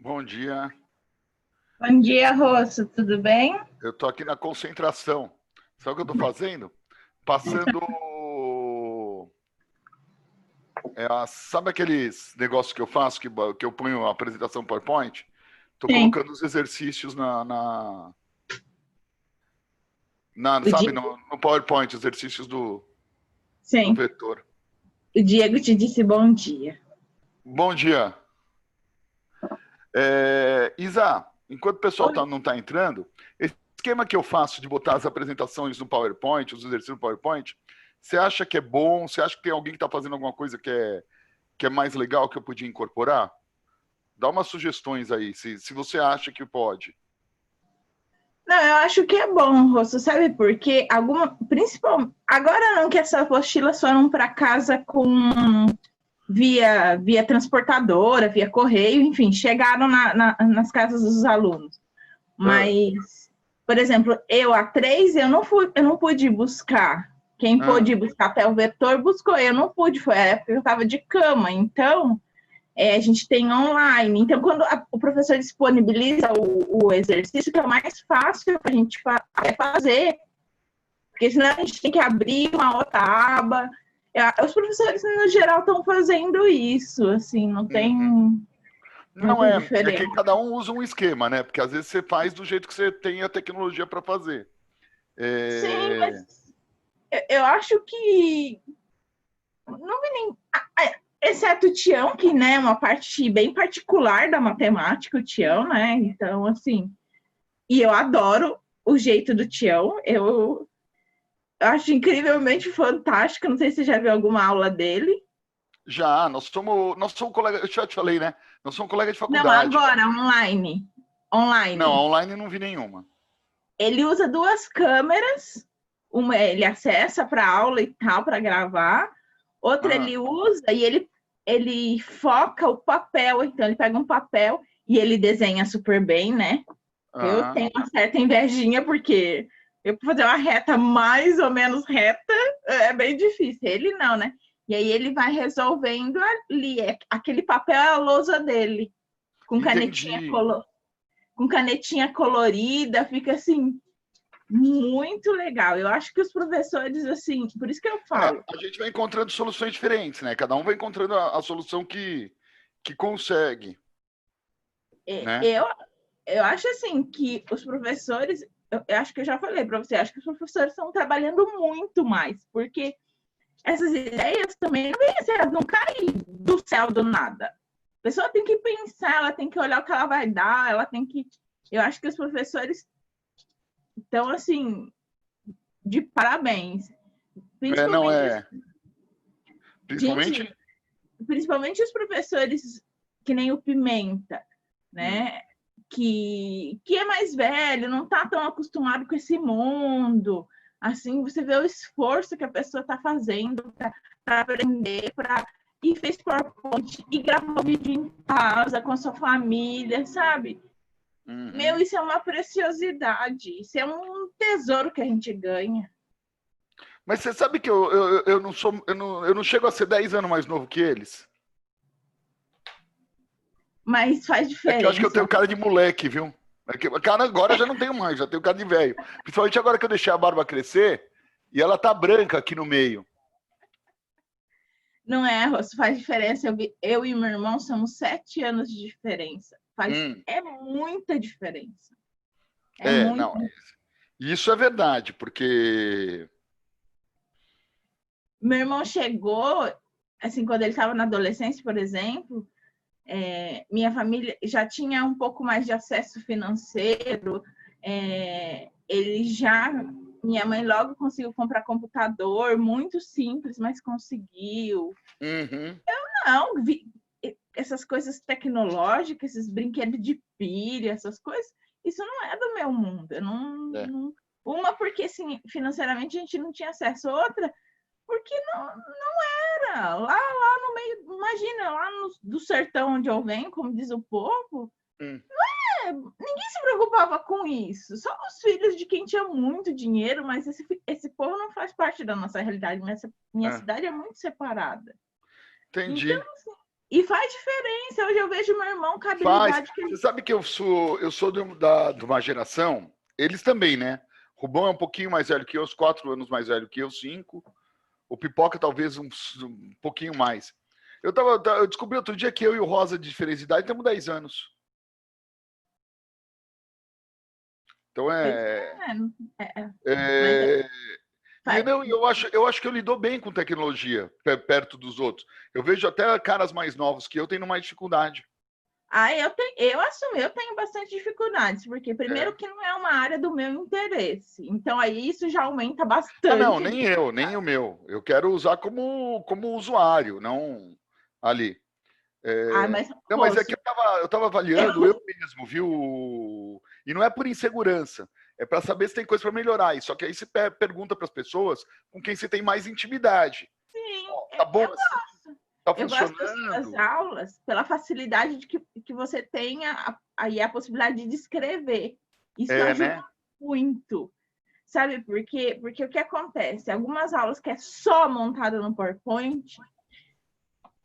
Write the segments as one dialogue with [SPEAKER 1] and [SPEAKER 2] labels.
[SPEAKER 1] Bom dia.
[SPEAKER 2] Bom dia, Rosso, tudo bem?
[SPEAKER 1] Eu tô aqui na concentração. Sabe o que eu tô fazendo? Passando. Sabe aqueles negócios que eu faço, que eu ponho a apresentação PowerPoint? Tô
[SPEAKER 2] Sim.
[SPEAKER 1] colocando os exercícios
[SPEAKER 2] O
[SPEAKER 1] sabe,
[SPEAKER 2] Di-
[SPEAKER 1] no PowerPoint, os exercícios do
[SPEAKER 2] Sim,
[SPEAKER 1] vetor.
[SPEAKER 2] o Diego te disse bom dia.
[SPEAKER 1] Bom dia. Isa, enquanto o pessoal
[SPEAKER 2] Oi.
[SPEAKER 1] não está entrando, esse esquema que eu faço de botar as apresentações no PowerPoint, os exercícios no PowerPoint, você acha que é bom? Você acha que tem alguém que está fazendo alguma coisa que é mais legal que eu podia incorporar? Dá umas sugestões aí, se você acha que pode.
[SPEAKER 2] Não, eu acho que é bom, Rosso, sabe por quê? Principalmente, agora não que essas apostilas foram para casa com via transportadora, via correio, enfim, chegaram nas casas dos alunos.
[SPEAKER 1] Ah,
[SPEAKER 2] Mas, por exemplo, A3, eu não pude buscar. Quem
[SPEAKER 1] ah,
[SPEAKER 2] pôde buscar até o vetor, buscou. Eu não pude, foi a época que eu estava de cama. Então, a gente tem online. Então, quando o professor disponibiliza o exercício, que é o mais fácil para a gente fazer, porque senão a gente tem que abrir uma outra aba. Os professores, no geral, estão fazendo isso, assim, não tem
[SPEAKER 1] uhum. Não
[SPEAKER 2] muita
[SPEAKER 1] é que
[SPEAKER 2] diferença.
[SPEAKER 1] cada um usa um esquema, né? Porque às vezes você faz do jeito que você tem a tecnologia para fazer.
[SPEAKER 2] Sim,
[SPEAKER 1] É,
[SPEAKER 2] mas eu acho que não vi nem. Exceto o Tião, que né, é uma parte bem particular da matemática, o Tião, né? Então, assim, e eu adoro o jeito do Tião, eu acho incrivelmente fantástico. Não sei se você já viu alguma aula dele.
[SPEAKER 1] já, nós somos colegas, eu já te falei, né? Nós somos colegas de
[SPEAKER 2] Não,
[SPEAKER 1] faculdade.
[SPEAKER 2] agora, online.
[SPEAKER 1] Não,
[SPEAKER 2] Online.
[SPEAKER 1] online não vi nenhuma.
[SPEAKER 2] Ele usa duas câmeras, uma ele acessa para aula e tal, para gravar, outra
[SPEAKER 1] Ah,
[SPEAKER 2] ele usa e ele foca o papel, então ele pega um papel e ele desenha super bem, né? Eu
[SPEAKER 1] ah,
[SPEAKER 2] tenho uma certa invejinha, porque eu fazer uma reta mais ou menos reta é bem difícil. Ele não, né? E aí ele vai resolvendo ali. Aquele papel é a lousa dele, com canetinha,
[SPEAKER 1] entendi.
[SPEAKER 2] com canetinha colorida, fica assim, muito legal. Eu acho que os professores, assim, por isso que eu falo.
[SPEAKER 1] A gente vai encontrando soluções diferentes, né? Cada um vai encontrando a solução que consegue, né?
[SPEAKER 2] Eu, eu acho assim que os professores, eu acho que eu já falei para você, acho que os professores estão trabalhando muito mais, porque essas ideias também não caem do céu do nada. A pessoa tem que pensar, ela tem que olhar o que ela vai dar, ela tem que. Eu acho que os professores estão, assim, de parabéns.
[SPEAKER 1] Não
[SPEAKER 2] Principalmente,
[SPEAKER 1] é. Principalmente.
[SPEAKER 2] gente, principalmente os professores que nem o Pimenta,
[SPEAKER 1] Hum,
[SPEAKER 2] né? Que é mais velho, não está tão acostumado com esse mundo. Assim, você vê o esforço que a pessoa está fazendo para aprender, e fez PowerPoint, e gravou vídeo em casa com a sua família, sabe?
[SPEAKER 1] uhum.
[SPEAKER 2] Meu, isso é uma preciosidade, isso é um tesouro que a gente ganha.
[SPEAKER 1] Mas você sabe que eu não sou, eu não chego a ser 10 anos mais novo que eles?
[SPEAKER 2] Mas faz
[SPEAKER 1] É que eu acho que eu
[SPEAKER 2] diferença.
[SPEAKER 1] tenho cara de moleque, viu? É que, cara, agora eu já não tenho mais, já tenho cara de velho. Principalmente agora que eu deixei a barba crescer e ela tá branca aqui no meio.
[SPEAKER 2] Não é, Rosso, faz diferença. Eu e meu irmão somos 7 anos de diferença.
[SPEAKER 1] Hum,
[SPEAKER 2] É muita diferença. É muito.
[SPEAKER 1] não. Isso é verdade, porque.
[SPEAKER 2] Meu irmão chegou, assim, quando ele estava na adolescência, por exemplo, minha família já tinha um pouco mais de acesso financeiro. Ele já, minha mãe logo conseguiu comprar computador, muito simples, mas conseguiu.
[SPEAKER 1] Uhum.
[SPEAKER 2] Não, essas coisas tecnológicas, esses brinquedos de pilha, essas coisas, isso não é do meu mundo. Eu
[SPEAKER 1] É.
[SPEAKER 2] uma, porque assim, financeiramente a gente não tinha acesso, outra, porque não era. Lá no meio, imagina, lá do sertão onde eu venho, como diz o povo,
[SPEAKER 1] Hum.
[SPEAKER 2] ninguém se preocupava com isso. Só os filhos de quem tinha muito dinheiro, mas esse povo não faz parte da nossa realidade. Minha
[SPEAKER 1] É.
[SPEAKER 2] cidade é muito separada. Então,
[SPEAKER 1] Entendi.
[SPEAKER 2] E faz diferença. Hoje eu vejo meu irmão com a
[SPEAKER 1] Faz.
[SPEAKER 2] habilidade que ele...
[SPEAKER 1] Você sabe que eu sou de uma geração, eles também, né? Rubão é um pouquinho mais velho que eu, uns 4 anos mais velho que eu, 5. O Pipoca talvez um pouquinho mais. Eu descobri outro dia que eu e o Rosa, de diferença de idade, temos 10 anos. Então
[SPEAKER 2] Pois
[SPEAKER 1] é.
[SPEAKER 2] mas
[SPEAKER 1] E
[SPEAKER 2] faz.
[SPEAKER 1] não, eu acho que eu lido bem com tecnologia perto dos outros. Eu vejo até caras mais novos que eu tendo mais dificuldade.
[SPEAKER 2] Eu assumo, eu tenho bastante dificuldades, porque primeiro
[SPEAKER 1] É.
[SPEAKER 2] que não é uma área do meu interesse. Então aí isso já aumenta
[SPEAKER 1] Ah, não,
[SPEAKER 2] bastante a
[SPEAKER 1] nem eu, nem o meu. Eu quero usar como usuário, não ali.
[SPEAKER 2] mas,
[SPEAKER 1] Não,
[SPEAKER 2] pô,
[SPEAKER 1] mas é que eu tava avaliando eu mesmo, viu? E não é por insegurança, é para saber se tem coisa para melhorar. E só que aí você pergunta para as pessoas com quem você tem mais intimidade.
[SPEAKER 2] sim,
[SPEAKER 1] Ó, tá bom assim? Tá
[SPEAKER 2] eu gosto das suas
[SPEAKER 1] funcionando?
[SPEAKER 2] aulas pela facilidade de que você tenha aí a possibilidade de escrever. Isso
[SPEAKER 1] É,
[SPEAKER 2] ajuda
[SPEAKER 1] né?
[SPEAKER 2] muito. Sabe por quê? Porque o que acontece? Algumas aulas que é só montada no PowerPoint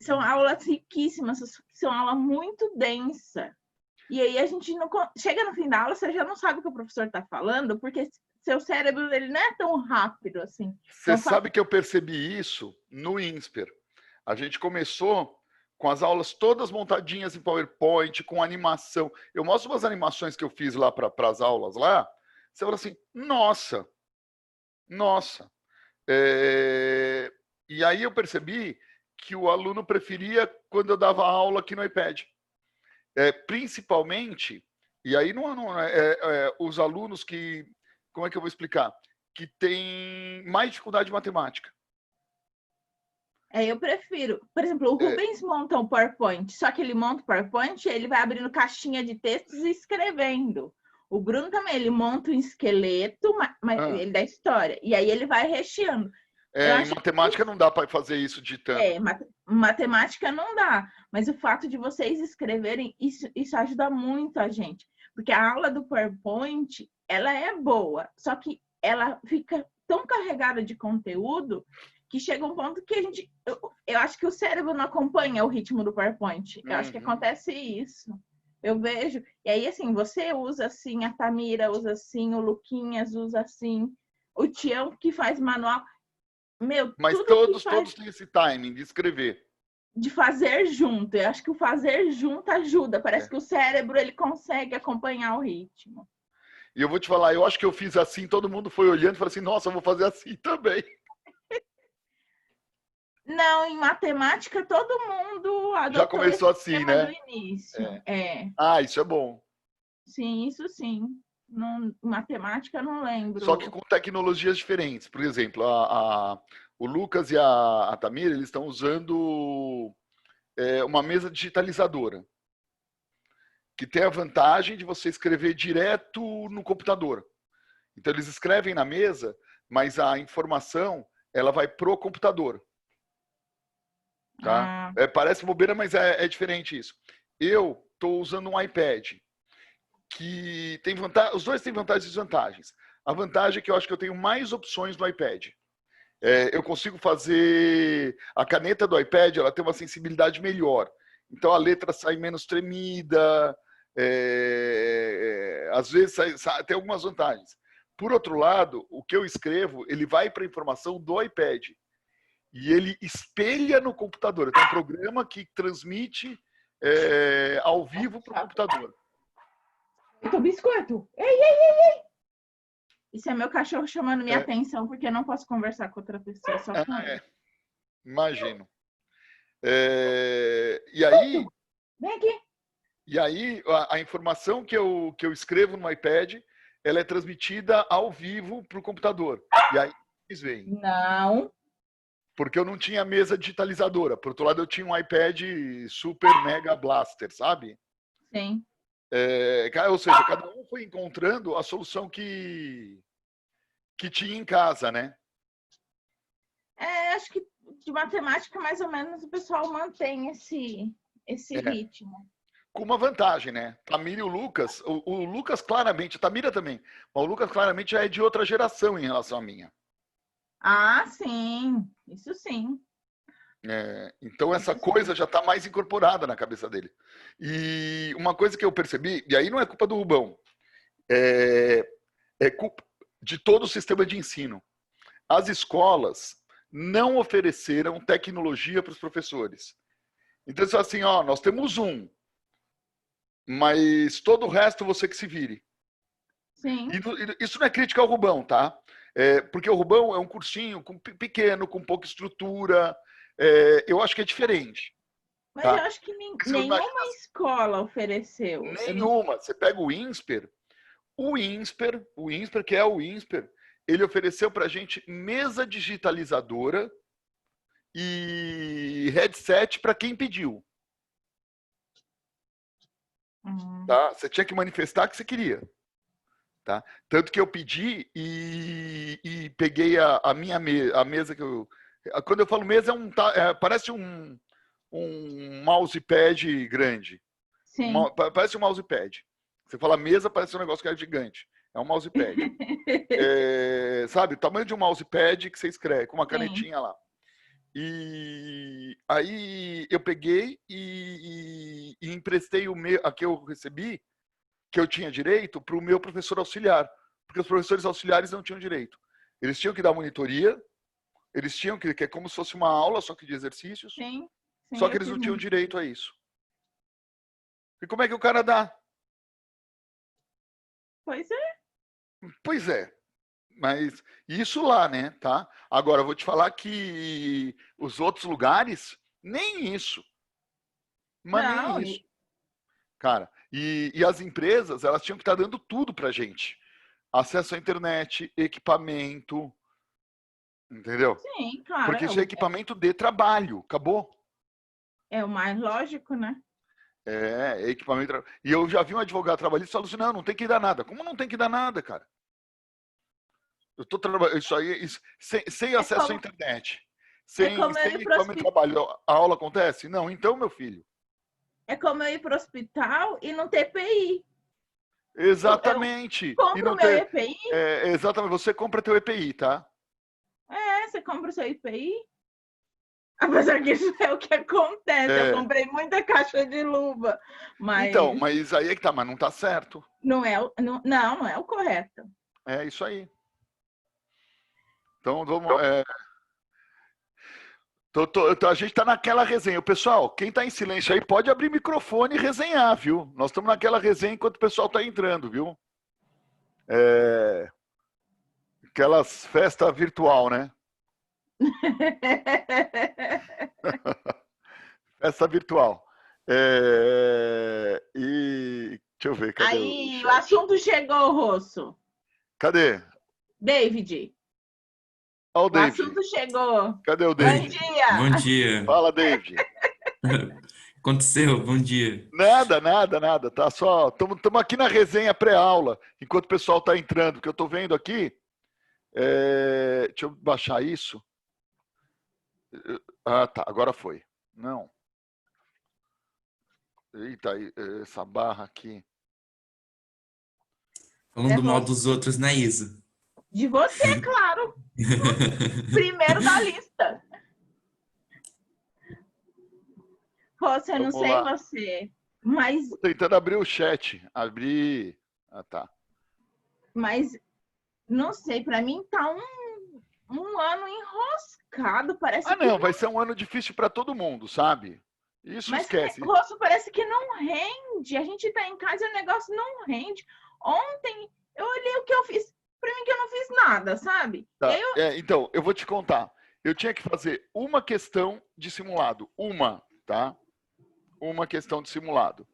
[SPEAKER 2] são aulas riquíssimas, são aula muito densa. E aí a gente não chega no fim da aula, você já não sabe o que o professor está falando, porque seu cérebro ele não é tão rápido assim.
[SPEAKER 1] Você
[SPEAKER 2] Então,
[SPEAKER 1] sabe que eu percebi isso no INSPER. A gente começou com as aulas todas montadinhas em PowerPoint, com animação. Eu mostro umas animações que eu fiz lá para as aulas lá. Você fala assim, nossa, nossa. E aí eu percebi que o aluno preferia quando eu dava aula aqui no iPad. Principalmente, e aí os alunos que, como é que eu vou explicar? Que têm mais dificuldade de matemática.
[SPEAKER 2] eu prefiro. Por exemplo, o Rubens monta um PowerPoint, só que ele monta o PowerPoint, ele vai abrindo caixinha de textos e escrevendo. O Bruno também, ele monta um esqueleto, ele da história, e aí ele vai recheando. Eu
[SPEAKER 1] Em
[SPEAKER 2] acho
[SPEAKER 1] matemática não dá para fazer isso digitando.
[SPEAKER 2] matemática não dá, mas o fato de vocês escreverem, isso ajuda muito a gente. Porque a aula do PowerPoint, ela é boa, só que ela fica tão carregada de conteúdo que chega um ponto que eu acho que o cérebro não acompanha o ritmo do PowerPoint. Eu acho que acontece isso. Eu vejo. E aí, assim, você usa assim, a Tamira usa assim, o Luquinhas usa assim, o Tião que faz manual. Meu,
[SPEAKER 1] Mas
[SPEAKER 2] tudo que
[SPEAKER 1] todos
[SPEAKER 2] faz
[SPEAKER 1] têm esse timing de escrever.
[SPEAKER 2] de fazer junto. Eu acho que o fazer junto ajuda. Parece
[SPEAKER 1] É.
[SPEAKER 2] que o cérebro ele consegue acompanhar o ritmo.
[SPEAKER 1] E eu vou te falar, eu acho que eu fiz assim, todo mundo foi olhando e falou assim, nossa, eu vou fazer assim também.
[SPEAKER 2] Não, em matemática todo mundo
[SPEAKER 1] Já
[SPEAKER 2] adotou
[SPEAKER 1] começou
[SPEAKER 2] esse
[SPEAKER 1] assim,
[SPEAKER 2] esquema do
[SPEAKER 1] né?
[SPEAKER 2] início.
[SPEAKER 1] É. Ah, isso é bom.
[SPEAKER 2] Sim, isso sim. Não, matemática eu não
[SPEAKER 1] Só que
[SPEAKER 2] lembro.
[SPEAKER 1] com tecnologias diferentes. Por exemplo, o Lucas e a Tamira, eles estão usando uma mesa digitalizadora, que tem a vantagem de você escrever direto no computador. Então, eles escrevem na mesa, mas a informação ela vai pro computador. Tá?
[SPEAKER 2] Ah,
[SPEAKER 1] Parece bobeira, mas é diferente isso. Eu estou usando um iPad que tem vantagem, os dois têm vantagens e desvantagens. A vantagem é que eu acho que eu tenho mais opções no iPad. Eu consigo fazer a caneta do iPad, ela tem uma sensibilidade melhor. Então a letra sai menos tremida, às vezes tem algumas vantagens. Por outro lado, o que eu escrevo, ele vai para a informação do iPad e ele espelha no computador. Tem um programa que transmite ao vivo para o computador.
[SPEAKER 2] eu biscoito. Ei, ei, ei, ei. Isso é meu cachorro chamando minha atenção, porque eu não posso conversar com outra pessoa, só com ele.
[SPEAKER 1] Imagino. E aí,
[SPEAKER 2] vem aqui.
[SPEAKER 1] E aí a informação que eu escrevo no iPad, ela é transmitida ao vivo para o computador. E aí eles veem.
[SPEAKER 2] Não.
[SPEAKER 1] Porque eu não tinha mesa digitalizadora. Por outro lado, eu tinha um iPad Super Mega Blaster, sabe?
[SPEAKER 2] Sim.
[SPEAKER 1] Ou seja, cada um foi encontrando a solução que tinha em casa, né?
[SPEAKER 2] Acho que de matemática, mais ou menos, o pessoal mantém esse ritmo.
[SPEAKER 1] Com uma vantagem, né? Tamira e o Lucas claramente, a Tamira também, mas o Lucas claramente já é de outra geração em relação à minha.
[SPEAKER 2] Ah, sim, isso sim.
[SPEAKER 1] Então essa coisa já está mais incorporada na cabeça dele. E uma coisa que eu percebi, e aí não é culpa do Rubão, é culpa de todo o sistema de ensino. As escolas não ofereceram tecnologia para os professores. Então, assim, ó, nós temos mas todo o resto você que se vire.
[SPEAKER 2] Sim.
[SPEAKER 1] E isso não é crítica ao Rubão, tá? Porque o Rubão é um cursinho pequeno, com pouca estrutura. Eu acho que é diferente.
[SPEAKER 2] Mas
[SPEAKER 1] Tá?
[SPEAKER 2] eu acho que nenhuma escola ofereceu.
[SPEAKER 1] Nenhuma. Você pega o INSPER, que é o INSPER, ele ofereceu para a gente mesa digitalizadora e headset para quem pediu. Tá? Você tinha que manifestar que você queria. Tá? Tanto que eu pedi e peguei a minha a mesa que eu... Quando eu falo mesa, parece um mousepad grande.
[SPEAKER 2] Sim.
[SPEAKER 1] Parece um mousepad. Você fala mesa, parece um negócio que é gigante. É um mousepad. Sabe, o tamanho de um mousepad que você escreve, com uma canetinha lá. E aí eu peguei e emprestei a que eu recebi, que eu tinha direito, para o meu professor auxiliar. Porque os professores auxiliares não tinham direito. Eles tinham que dar monitoria, eles tinham que é como se fosse uma aula, só que de exercícios.
[SPEAKER 2] Sim,
[SPEAKER 1] só que eles não tinham direito a isso. E como é que o cara dá?
[SPEAKER 2] Pois é.
[SPEAKER 1] Pois é. Mas isso lá, né? Tá? Agora, eu vou te falar que os outros lugares, nem isso. Mas
[SPEAKER 2] não,
[SPEAKER 1] nem isso. Cara, e as empresas, elas tinham que estar dando tudo pra gente. Acesso à internet, equipamento. Entendeu?
[SPEAKER 2] Sim, claro.
[SPEAKER 1] Porque isso é equipamento de trabalho. Acabou.
[SPEAKER 2] É o mais lógico, né?
[SPEAKER 1] Equipamento. E eu já vi um advogado trabalhista falando assim: não tem que dar nada. Como não tem que dar nada, cara? Eu tô trabalhando. Isso aí, sem acesso à internet. Sem equipamento de trabalho. A aula acontece? Não, então, meu filho.
[SPEAKER 2] É como eu ir para o hospital e não ter EPI.
[SPEAKER 1] Exatamente.
[SPEAKER 2] Eu compro o meu EPI?
[SPEAKER 1] Exatamente. Você compra teu EPI, tá?
[SPEAKER 2] Você compra o seu EPI? Apesar que isso é o que acontece. Eu comprei muita caixa de luva. Mas...
[SPEAKER 1] Então, mas aí é que tá, mas não tá certo.
[SPEAKER 2] Não é o correto.
[SPEAKER 1] É isso aí. Então, vamos... a gente tá naquela resenha. O pessoal, quem tá em silêncio aí, pode abrir microfone e resenhar, viu? Nós estamos naquela resenha enquanto o pessoal tá entrando, viu? Aquelas festas virtual, né? Festa virtual. E deixa eu ver, cadê
[SPEAKER 2] aí o assunto chegou, Rosso.
[SPEAKER 1] Cadê?
[SPEAKER 2] David.
[SPEAKER 1] Olha o David.
[SPEAKER 2] O assunto chegou.
[SPEAKER 1] Cadê o David?
[SPEAKER 2] Bom dia.
[SPEAKER 3] Bom dia.
[SPEAKER 1] Fala, David.
[SPEAKER 3] Aconteceu, bom dia.
[SPEAKER 1] Nada. Tá só. Estamos aqui na resenha pré-aula, enquanto o pessoal tá entrando, que eu tô vendo aqui. Deixa eu baixar isso. Ah, tá. Agora foi. Não. Eita, essa barra aqui.
[SPEAKER 3] Falando mal dos outros na Isa.
[SPEAKER 2] De você, claro. Primeiro da lista. Você, não sei você, mas...
[SPEAKER 1] Tô tentando abrir o chat. Abrir... Ah, tá.
[SPEAKER 2] Mas, não sei, pra mim tá um ano enroscado. Parece que
[SPEAKER 1] não, vai ser um ano difícil pra todo mundo, sabe? Isso esquece.
[SPEAKER 2] Rosso, parece que não rende. A gente tá em casa e o negócio não rende. Ontem, eu olhei o que eu fiz. Pra mim que eu não fiz nada, sabe?
[SPEAKER 1] Tá. Então, eu vou te contar. Eu tinha que fazer uma questão de simulado. Tá? Uma questão de simulado.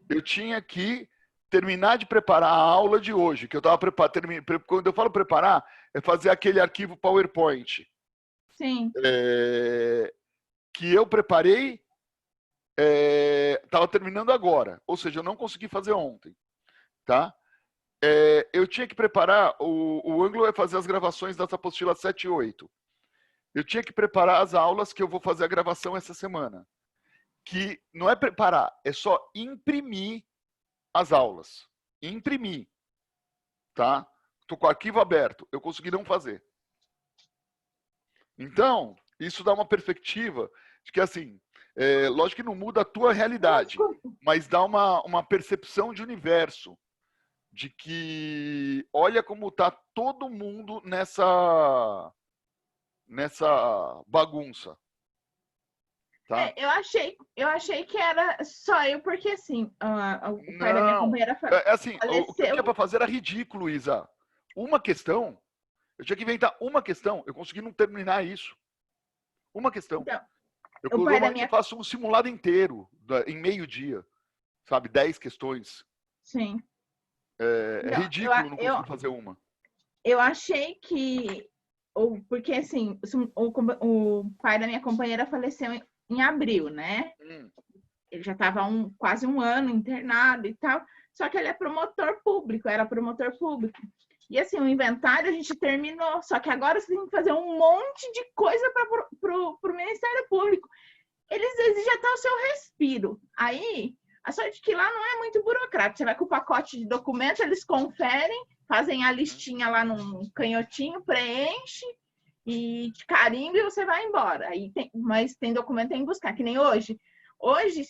[SPEAKER 1] Eu tinha que terminar de preparar a aula de hoje, que eu estava preparando. Quando eu falo preparar, é fazer aquele arquivo PowerPoint.
[SPEAKER 2] Sim.
[SPEAKER 1] Que eu preparei, estava terminando agora. Ou seja, eu não consegui fazer ontem. Tá? Eu tinha que preparar, o Ângulo vai fazer as gravações das apostilas 7 e 8. Eu tinha que preparar as aulas que eu vou fazer a gravação essa semana. Que não é preparar, é só imprimir as aulas. Imprimir. Tá? Estou com o arquivo aberto, eu consegui não fazer. Então, isso dá uma perspectiva Acho que assim, lógico que não muda a tua realidade, mas dá uma percepção de universo, de que olha como tá todo mundo nessa bagunça. Tá?
[SPEAKER 2] Eu achei que era só eu, porque assim, o pai da minha companheira
[SPEAKER 1] assim,
[SPEAKER 2] faleceu.
[SPEAKER 1] o que eu tinha para fazer era ridículo, Isa. Uma questão, eu tinha que inventar uma questão, eu consegui não terminar isso. Uma questão.
[SPEAKER 2] Então,
[SPEAKER 1] eu normalmente faço um simulado inteiro, em meio dia, sabe? 10 questões.
[SPEAKER 2] Sim.
[SPEAKER 1] É ridículo não conseguir fazer uma.
[SPEAKER 2] Eu achei que, porque assim, o pai da minha companheira faleceu em abril, né? Ele já estava quase um ano internado e tal, só que ele é promotor público, era promotor público. E assim, o inventário a gente terminou, só que agora você tem que fazer um monte de coisa para o Ministério Público. Eles exigem até o seu respiro. Aí, a sorte é que lá não é muito burocrático. Você vai com o pacote de documentos, eles conferem, fazem a listinha lá num canhotinho, preenche e de carimbo e você vai embora. Mas tem documento que tem que buscar, que nem hoje. Hoje,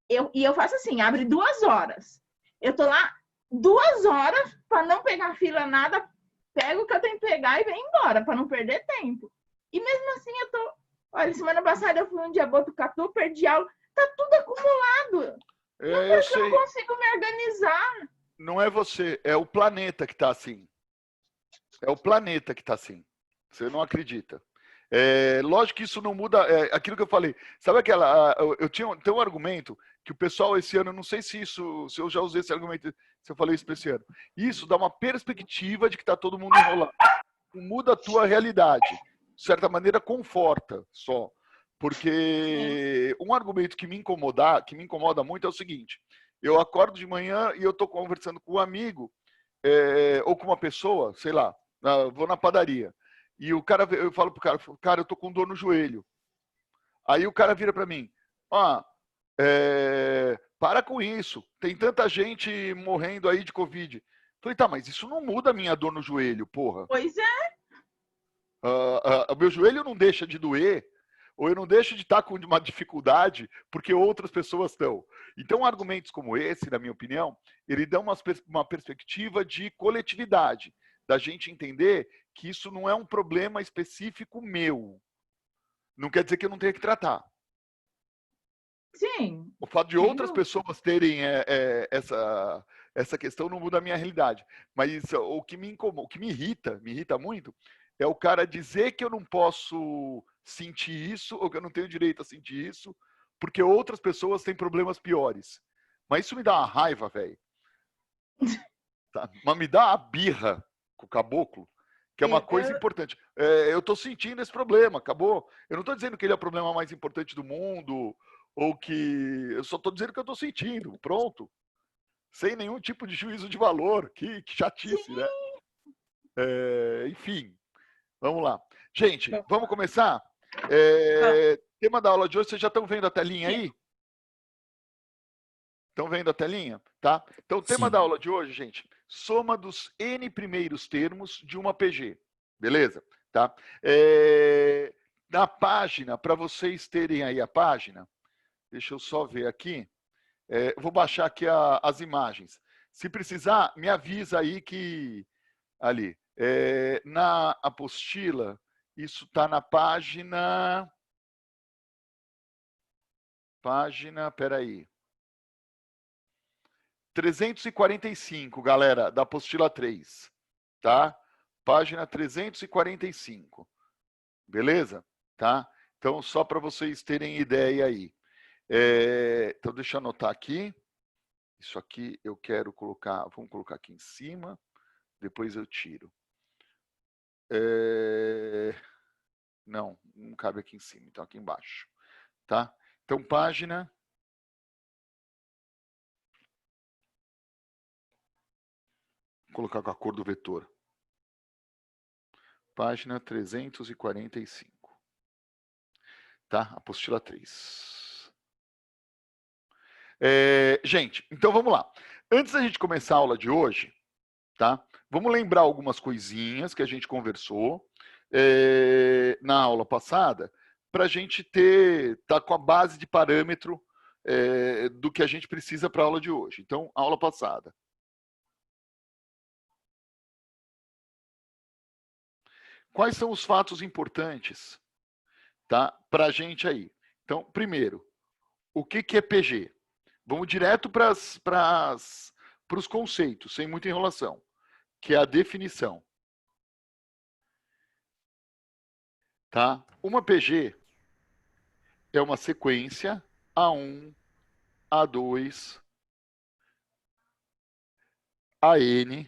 [SPEAKER 2] eu faço assim, abre 2 horas. Eu tô lá 2 horas para não pegar fila nada, pego o que eu tenho que pegar e venho embora, para não perder tempo. E mesmo assim eu tô... Olha, semana passada eu fui um dia Botucatu, perdi aula, tá tudo acumulado. Eu não consigo me organizar.
[SPEAKER 1] Não é você, é o planeta que tá assim. É o planeta que tá assim. Você não acredita. Lógico que isso não muda aquilo que eu falei. Sabe aquela... tem um argumento que o pessoal esse ano, não sei se eu já usei esse argumento, se eu falei isso esse ano. Isso dá uma perspectiva de que tá todo mundo enrolado. Não muda a tua realidade. De certa maneira, conforta só. Porque um argumento que me incomoda muito é o seguinte. Eu acordo de manhã e eu tô conversando com um amigo ou com uma pessoa, sei lá, vou na padaria. E o cara, eu falo pro cara, eu tô com dor no joelho. Aí o cara vira para mim, para com isso, tem tanta gente morrendo aí de Covid. Eu falei, tá, mas isso não muda a minha dor no joelho, porra.
[SPEAKER 2] Pois é.
[SPEAKER 1] O meu joelho não deixa de doer, ou eu não deixo de estar com uma dificuldade porque outras pessoas estão. Então, argumentos como esse, na minha opinião, ele dá uma perspectiva de coletividade, da gente entender que isso não é um problema específico meu. Não quer dizer que eu não tenha que tratar.
[SPEAKER 2] Sim.
[SPEAKER 1] O fato de outras pessoas terem essa questão não muda a minha realidade. Mas o que me incomoda, o que me irrita muito, é o cara dizer que eu não posso sentir isso, ou que eu não tenho direito a sentir isso, porque outras pessoas têm problemas piores. Mas isso me dá uma raiva, velho. Tá? Mas me dá uma birra com o caboclo, que é uma coisa importante. Eu tô sentindo esse problema, acabou. Eu não tô dizendo que ele é o problema mais importante do mundo, ou que... Eu só tô dizendo que eu tô sentindo, pronto. Sem nenhum tipo de juízo de valor. Que chatice,
[SPEAKER 2] Sim.
[SPEAKER 1] né? Enfim, vamos lá. Gente, vamos começar? Tema da aula de hoje, vocês já estão vendo a telinha aí? Estão vendo a telinha? Tá? Então, o tema da aula de hoje, gente, soma dos N primeiros termos de uma PG. Beleza? Tá? Na página, para vocês terem aí a página, deixa eu só ver aqui. Vou baixar aqui as imagens. Se precisar, me avisa aí que... Ali. Na apostila, isso está na página... Peraí. 345, galera, da apostila 3. Tá? Página 345. Beleza? Tá? Então, só para vocês terem ideia aí. Então, deixa eu anotar aqui. Isso aqui eu quero colocar... Vamos colocar aqui em cima. Depois eu tiro. Não cabe aqui em cima. Então, aqui embaixo. Tá? Então, página... Vou colocar com a cor do vetor. Página 345. Tá? Apostila 3. Gente, então vamos lá. Antes da gente começar a aula de hoje, tá? Vamos lembrar algumas coisinhas que a gente conversou na aula passada, para a gente tá com a base de parâmetro do que a gente precisa para a aula de hoje. Então, aula passada. Quais são os fatos importantes, tá, para a gente aí? Então, primeiro, o que é PG? Vamos direto para os conceitos, sem muita enrolação, que é a definição. Tá? Uma PG é uma sequência A1, A2, AN,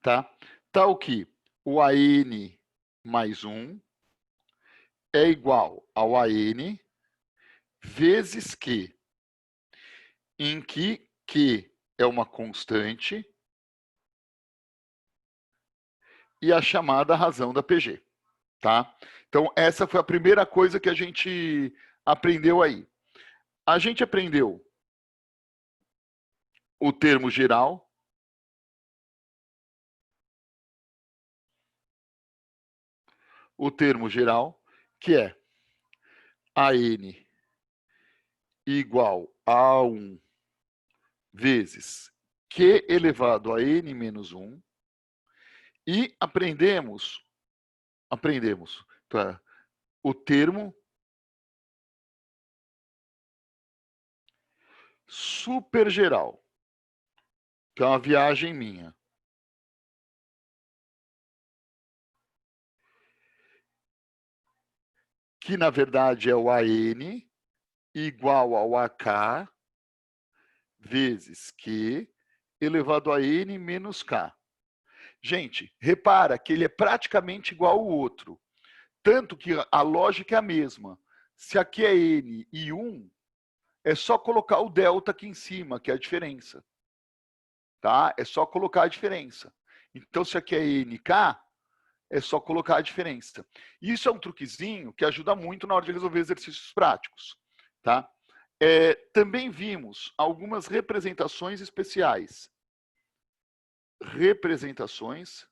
[SPEAKER 1] tá? Tal que o AN mais 1 é igual ao AN vezes Q, em que Q é uma constante e a chamada razão da PG, tá? Então, essa foi a primeira coisa que a gente aprendeu aí. A gente aprendeu o termo geral, que é AN igual a 1 vezes Q elevado a N menos 1, e aprendemos tá, o termo supergeral, que é uma viagem minha. Que, na verdade, é o AN igual ao AK vezes Q elevado a N menos K. Gente, repara que ele é praticamente igual ao outro. Tanto que a lógica é a mesma. Se aqui é N e 1, é só colocar o delta aqui em cima, que é a diferença. Tá? É só colocar a diferença. Então, se aqui é NK, é só colocar a diferença. Isso é um truquezinho que ajuda muito na hora de resolver exercícios práticos. Tá? Também vimos algumas representações especiais. Representações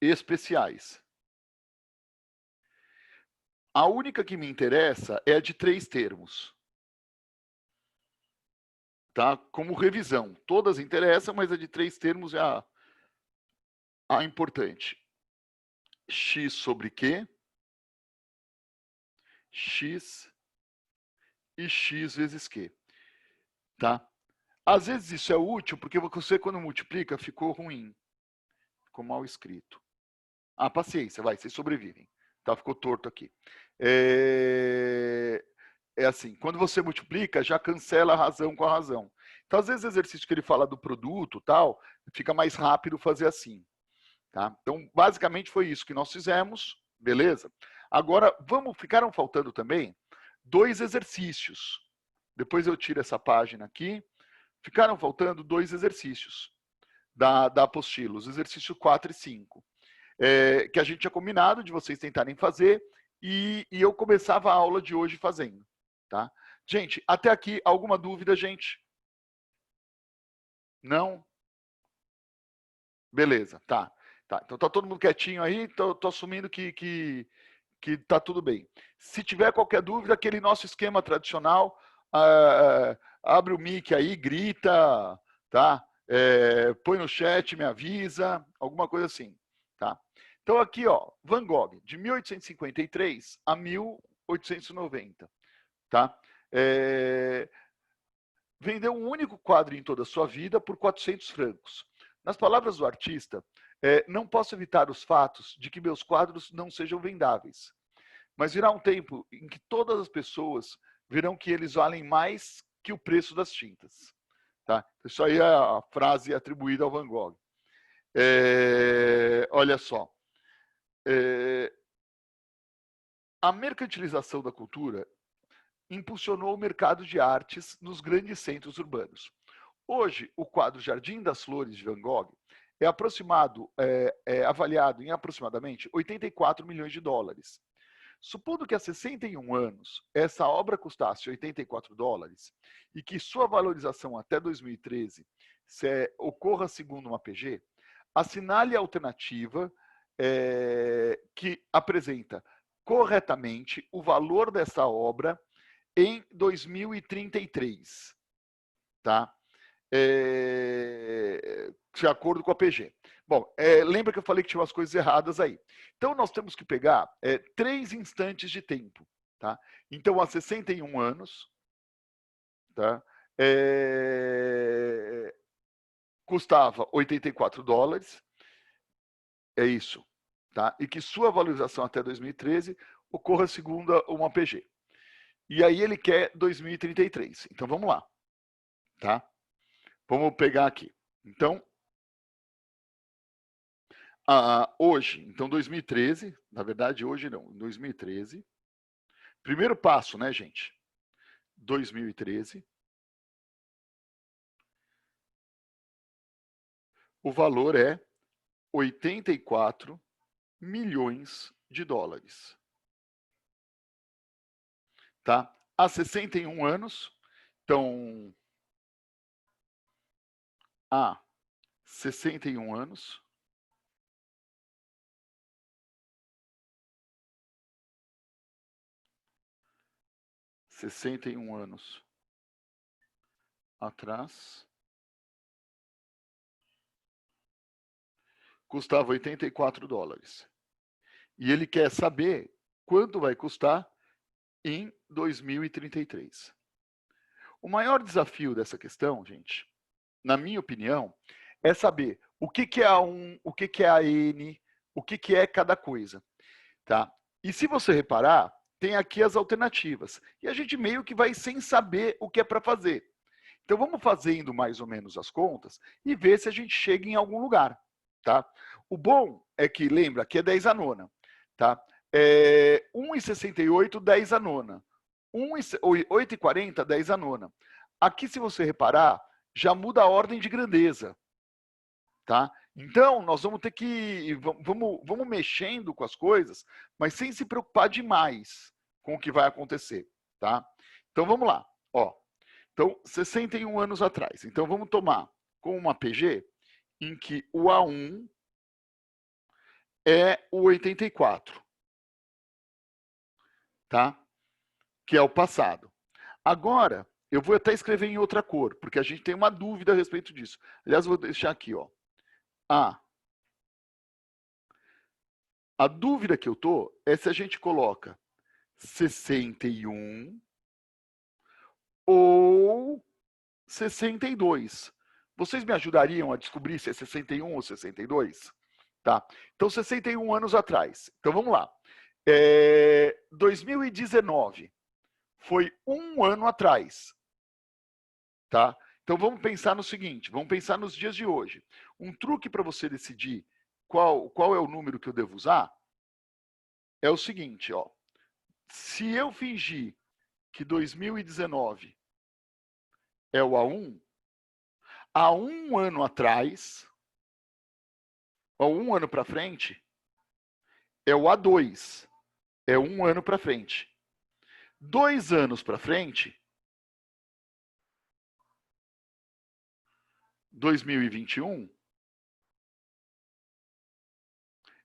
[SPEAKER 1] especiais. A única que me interessa é a de 3 termos. Tá? Como revisão. Todas interessam, mas a de 3 termos é a importante. X sobre Q, X e X vezes Q. Tá? Às vezes isso é útil, porque você, quando multiplica, ficou ruim. Ficou mal escrito. Ah, paciência, vai, vocês sobrevivem. Tá? Ficou torto aqui. É assim, quando você multiplica, já cancela a razão com a razão. Então, às vezes, o exercício que ele fala do produto, tal, fica mais rápido fazer assim. Tá? Então, basicamente, foi isso que nós fizemos, beleza? Agora, ficaram faltando também 2 exercícios. Depois eu tiro essa página aqui. Ficaram faltando 2 exercícios da apostila, os exercícios 4 e 5. Que a gente tinha combinado de vocês tentarem fazer, e eu começava a aula de hoje fazendo. Tá? Gente, até aqui, alguma dúvida, gente? Não? Beleza, tá. Então tá todo mundo quietinho aí, tô assumindo que tá tudo bem. Se tiver qualquer dúvida, aquele nosso esquema tradicional, abre o mic aí, grita, tá? Põe no chat, me avisa, alguma coisa assim, tá? Então aqui, ó, Van Gogh, de 1853 a 1890, tá? Vendeu um único quadro em toda a sua vida por 400 francos. Nas palavras do artista, não posso evitar os fatos de que meus quadros não sejam vendáveis. Mas virá um tempo em que todas as pessoas verão que eles valem mais que o preço das tintas. Tá? Isso aí é a frase atribuída ao Van Gogh. Olha só. A mercantilização da cultura impulsionou o mercado de artes nos grandes centros urbanos. Hoje, o quadro Jardim das Flores de Van Gogh é avaliado em aproximadamente 84 milhões de dólares. Supondo que há 61 anos essa obra custasse 84 dólares e que sua valorização até 2013 ocorra segundo uma PG, assinale a alternativa que apresenta corretamente o valor dessa obra em 2033, tá? De acordo com a PG. Bom, lembra que eu falei que tinha umas coisas erradas aí. Então, nós temos que pegar 3 instantes de tempo. Tá? Então, há 61 anos, tá? Custava 84 dólares. É isso. Tá? E que sua valorização até 2013 ocorra segundo uma PG. E aí ele quer 2033. Então, vamos lá. Tá? Vamos pegar aqui. Então, hoje, então 2013, na verdade hoje não, 2013. Primeiro passo, né, gente? 2013. O valor é 84 milhões de dólares. Tá? Há 61 anos, então, há 61 anos, atrás, custava 84 dólares. E ele quer saber quanto vai custar em 2033. O maior desafio dessa questão, gente, na minha opinião, é saber o que é A1, o que é AN, o que é cada coisa. Tá? E se você reparar, tem aqui as alternativas. E a gente meio que vai sem saber o que é para fazer. Então vamos fazendo mais ou menos as contas e ver se a gente chega em algum lugar. Tá? O bom é que, lembra, aqui é 10 a nona. Tá? 1,68, 10 a nona. 8,40, 10 a nona. Aqui, se você reparar, já muda a ordem de grandeza. Tá? Então, nós vamos ter que... Vamos mexendo com as coisas, mas sem se preocupar demais com o que vai acontecer. Tá? Então, vamos lá. Ó, então, 61 anos atrás. Então, vamos tomar com uma PG em que o A1 é o 84. Tá? Que é o passado. Agora, eu vou até escrever em outra cor, porque a gente tem uma dúvida a respeito disso. Aliás, eu vou deixar aqui, ó. A dúvida que eu tô é se a gente coloca 61 ou 62. Vocês me ajudariam a descobrir se é 61 ou 62? Tá? Então, 61 anos atrás. Então, vamos lá. 2019 foi um ano atrás. Tá? Então, vamos pensar no seguinte, vamos pensar nos dias de hoje. Um truque para você decidir qual é o número que eu devo usar é o seguinte, ó. Se eu fingir que 2019 é o A1, há um ano atrás, ou um ano para frente, é o A2, é um ano para frente. 2 anos para frente, 2021,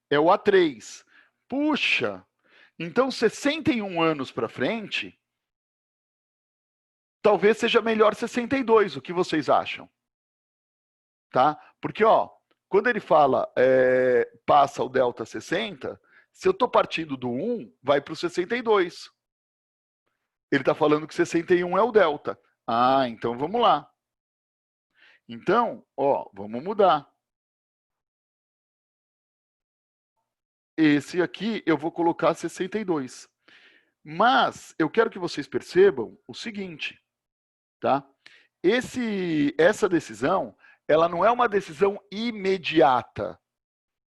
[SPEAKER 1] é o A3. Puxa, então 61 anos para frente, talvez seja melhor 62, o que vocês acham? Tá? Porque, ó, quando ele fala passa o delta 60, se eu estou partindo do 1, vai para o 62. Ele está falando que 61 é o delta. Ah, então vamos lá. Então, ó, vamos mudar. Esse aqui eu vou colocar 62. Mas eu quero que vocês percebam o seguinte, tá? Essa decisão, ela não é uma decisão imediata,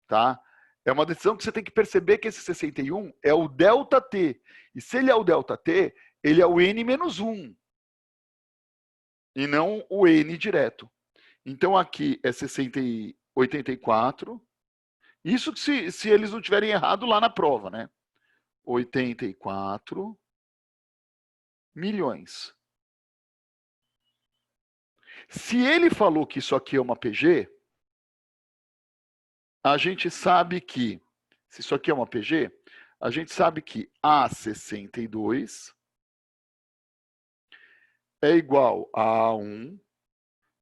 [SPEAKER 1] tá? É uma decisão que você tem que perceber que esse 61 é o ΔT. E se ele é o ΔT, ele é o N menos 1. E não o N direto. Então aqui é 84. Isso se eles não tiverem errado lá na prova, né? 84 milhões. Se ele falou que isso aqui é uma PG, a gente sabe que, se isso aqui é uma PG, a gente sabe que A62 é igual a A1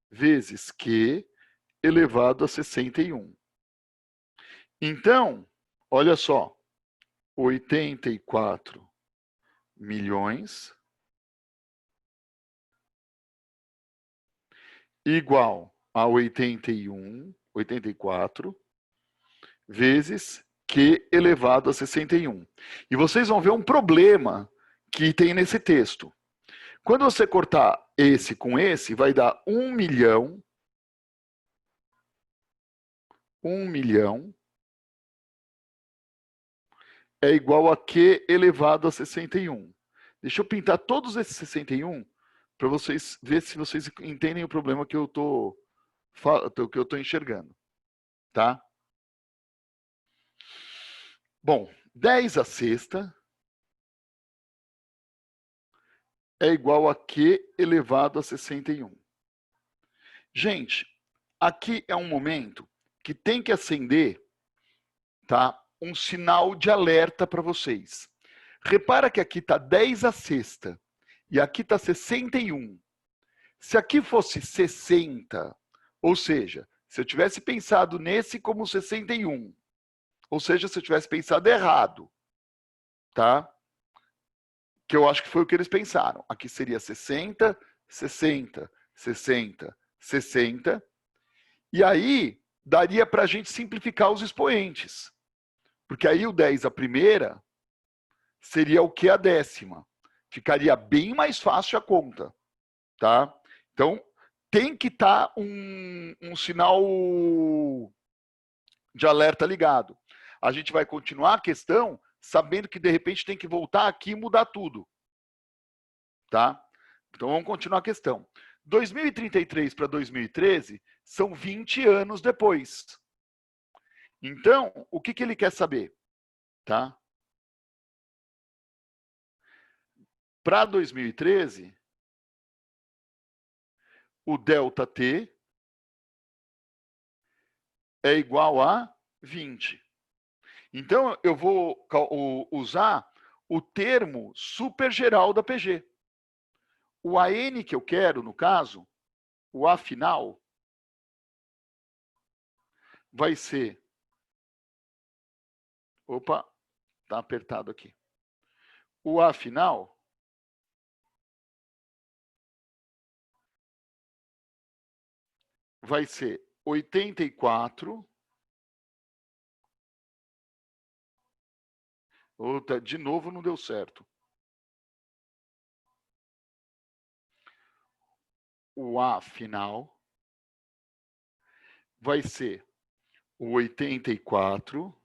[SPEAKER 1] vezes Q elevado a 61. Então, olha só, 84 milhões igual a 84 vezes Q elevado a 61. E vocês vão ver um problema que tem nesse texto. Quando você cortar esse com esse, vai dar 1 milhão. 1 milhão é igual a Q elevado a 61. Deixa eu pintar todos esses 61 para vocês ver se vocês entendem o problema que eu estou enxergando. Tá? Bom, 10 à sexta é igual a Q elevado a 61. Gente, aqui é um momento que tem que acender, tá, um sinal de alerta para vocês. Repara que aqui está 10 à sexta e aqui está 61. Se aqui fosse 60, ou seja, se eu tivesse pensado nesse como 61, ou seja, se eu tivesse pensado errado, tá? Que eu acho que foi o que eles pensaram. Aqui seria 60, 60, 60, 60. E aí, daria para a gente simplificar os expoentes. Porque aí o 10 a primeira seria o que a décima. Ficaria bem mais fácil a conta. Tá? Então, tem que estar um sinal de alerta ligado. A gente vai continuar a questão sabendo que, de repente, tem que voltar aqui e mudar tudo. Tá? Então, vamos continuar a questão. 2033 para 2013 são 20 anos depois. Então, o que ele quer saber? Tá? Para 2013, o ΔT é igual a 20. Então, eu vou usar o termo supergeral da PG. O AN que eu quero, no caso, o A final, vai ser... Opa, está apertado aqui. O A final vai ser 84. Outra, de novo não deu certo. O A final vai ser o 84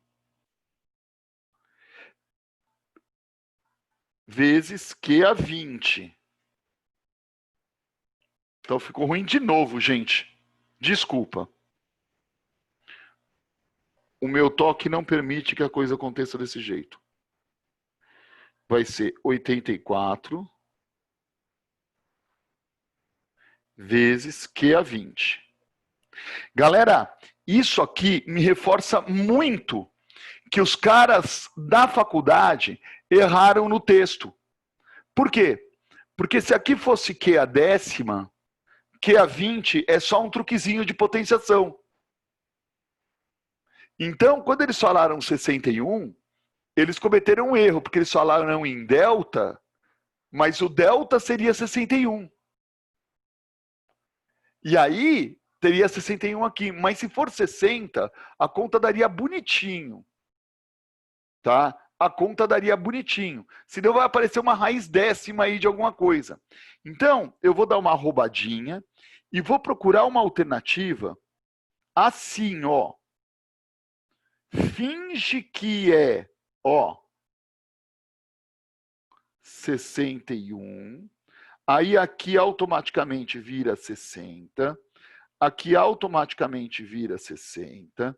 [SPEAKER 1] vezes Q a 20. Então ficou ruim de novo, gente. Desculpa. O meu toque não permite que a coisa aconteça desse jeito. Vai ser 84 vezes Q a 20. Galera, isso aqui me reforça muito que os caras da faculdade erraram no texto. Por quê? Porque se aqui fosse Q a décima, Q a 20 é só um truquezinho de potenciação. Então, quando eles falaram 61, eles cometeram um erro, porque eles falaram em delta, mas o delta seria 61. E aí, teria 61 aqui. Mas se for 60, a conta daria bonitinho. Tá? A conta daria bonitinho. Senão vai aparecer uma raiz décima aí de alguma coisa. Então, eu vou dar uma roubadinha e vou procurar uma alternativa assim, ó. Finge que é, ó, 61. Aí aqui automaticamente vira 60. Aqui automaticamente vira 60.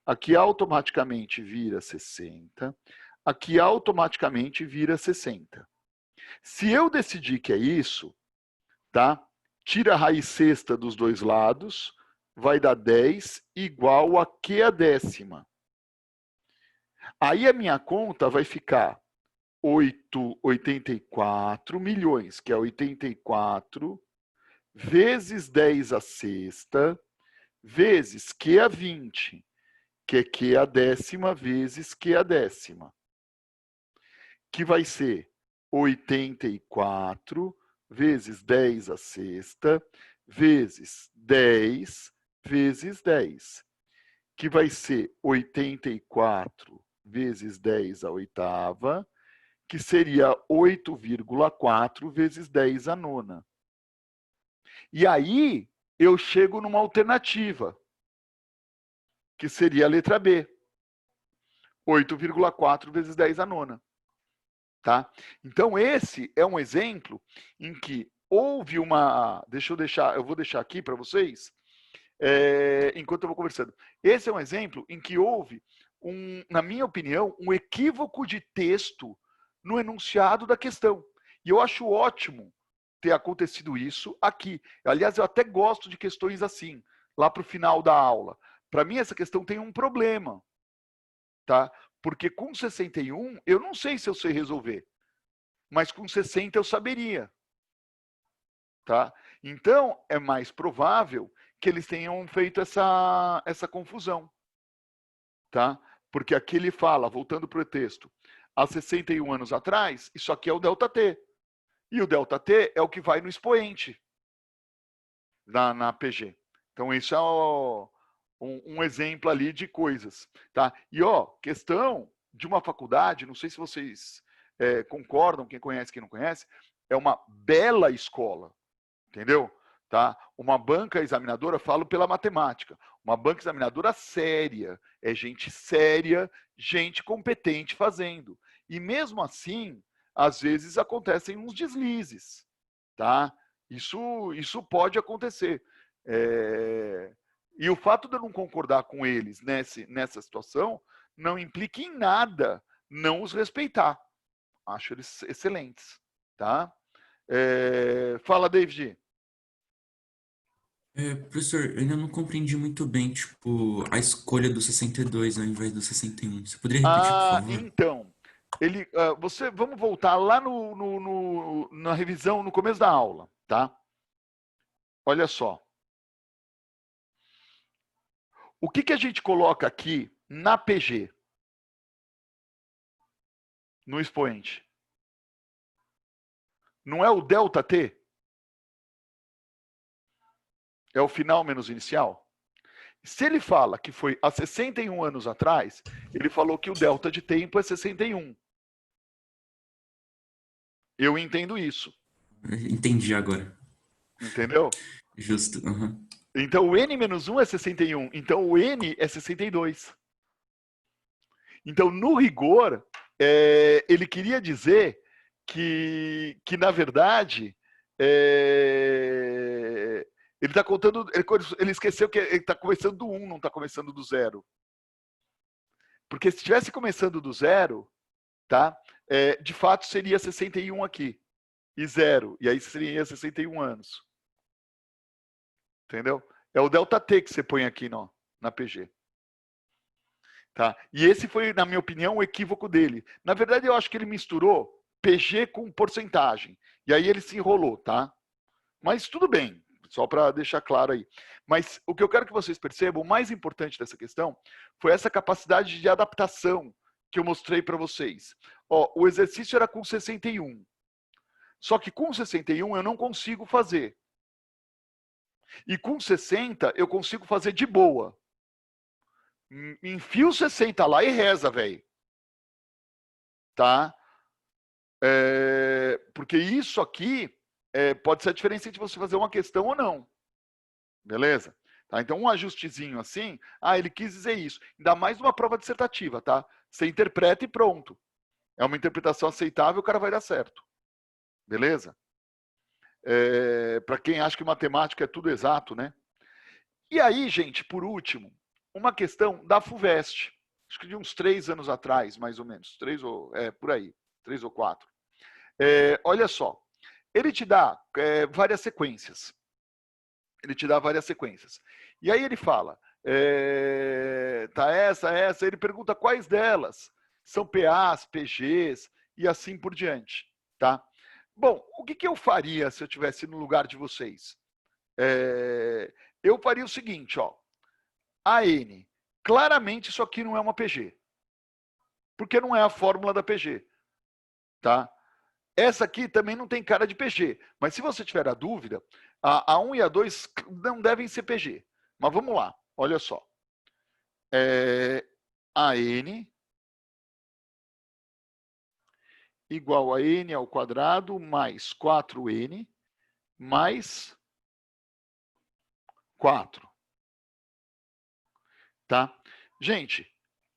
[SPEAKER 1] Aqui automaticamente vira 60. aqui automaticamente vira 60. Se eu decidir que é isso, tá? Tira a raiz sexta dos dois lados, vai dar 10 igual a Q a décima. Aí a minha conta vai ficar 84 milhões, que é 84 vezes 10 a sexta, vezes Q a 20, que é Q a décima vezes Q a décima, que vai ser 84 vezes 10 a sexta, vezes 10 vezes 10, que vai ser 84 vezes 10 a oitava, que seria 8,4 vezes 10 a nona. E aí eu chego numa alternativa, que seria a letra B. 8,4 vezes 10 a nona. Tá? Então, esse é um exemplo em que houve uma... eu vou deixar aqui para vocês, enquanto eu vou conversando. Esse é um exemplo em que houve, na minha opinião, um equívoco de texto no enunciado da questão. E eu acho ótimo ter acontecido isso aqui. Aliás, eu até gosto de questões assim, lá para o final da aula. Para mim, essa questão tem um problema. Tá? Porque com 61, eu não sei se eu sei resolver. Mas com 60 eu saberia. Tá? Então, é mais provável que eles tenham feito essa confusão. Tá? Porque aqui ele fala, voltando para o texto, há 61 anos atrás, isso aqui é o ΔT. E o ΔT é o que vai no expoente na PG. Então, isso é um exemplo ali de coisas. Tá? E, questão de uma faculdade, não sei se vocês concordam, quem conhece, quem não conhece, é uma bela escola. Entendeu? Tá? Uma banca examinadora, falo pela matemática, uma banca examinadora séria, é gente séria, gente competente fazendo. E mesmo assim, às vezes acontecem uns deslizes, tá? Isso pode acontecer. E o fato de eu não concordar com eles nessa situação não implica em nada não os respeitar. Acho eles excelentes, tá? Fala, David.
[SPEAKER 3] Professor, eu ainda não compreendi muito bem, tipo, a escolha do 62 ao invés do 61. Você poderia repetir, por favor?
[SPEAKER 1] Então, vamos voltar lá na revisão, no começo da aula, tá? Olha só. O que a gente coloca aqui na PG? No expoente? Não é o ΔT? É o final menos inicial? Se ele fala que foi há 61 anos atrás, ele falou que o delta de tempo é 61. Eu entendo isso.
[SPEAKER 3] Entendi agora.
[SPEAKER 1] Entendeu?
[SPEAKER 3] Justo. Uhum.
[SPEAKER 1] Então, o n menos 1 é 61. Então, o n é 62. Então, no rigor, ele queria dizer que na verdade, ele está contando, ele esqueceu que ele está começando do 1, não está começando do 0. Porque se estivesse começando do 0, tá? De fato seria 61 aqui, e 0, e aí seria 61 anos. Entendeu? É o ΔT que você põe aqui na PG. Tá? E esse foi, na minha opinião, o equívoco dele. Na verdade, eu acho que ele misturou PG com porcentagem. E aí ele se enrolou, tá? Mas tudo bem, só para deixar claro aí. Mas o que eu quero que vocês percebam, o mais importante dessa questão, foi essa capacidade de adaptação que eu mostrei para vocês. O exercício era com 61. Só que com 61 eu não consigo fazer. E com 60 eu consigo fazer de boa. Enfia o 60 lá e reza, velho. Tá? Porque isso aqui pode ser a diferença entre você fazer uma questão ou não. Beleza? Tá? Então, um ajustezinho assim, ele quis dizer isso. Ainda mais numa prova dissertativa, tá? Você interpreta e pronto. É uma interpretação aceitável, o cara vai dar certo. Beleza? Para quem acha que matemática é tudo exato, né? E aí, gente, por último, uma questão da FUVEST. acho que de uns 3 anos atrás, mais ou menos, por aí, 3 ou 4. Olha só, ele te dá várias sequências. Ele te dá várias sequências. E aí ele fala, tá essa, ele pergunta quais delas são PAs, PGs e assim por diante, tá? Bom, o que eu faria se eu estivesse no lugar de vocês? Eu faria o seguinte, ó, AN, claramente isso aqui não é uma PG, porque não é a fórmula da PG, tá? Essa aqui também não tem cara de PG, mas se você tiver a dúvida, a 1 e a 2 não devem ser PG. Mas vamos lá, olha só. AN igual a N ao quadrado mais 4N mais 4. Tá? Gente,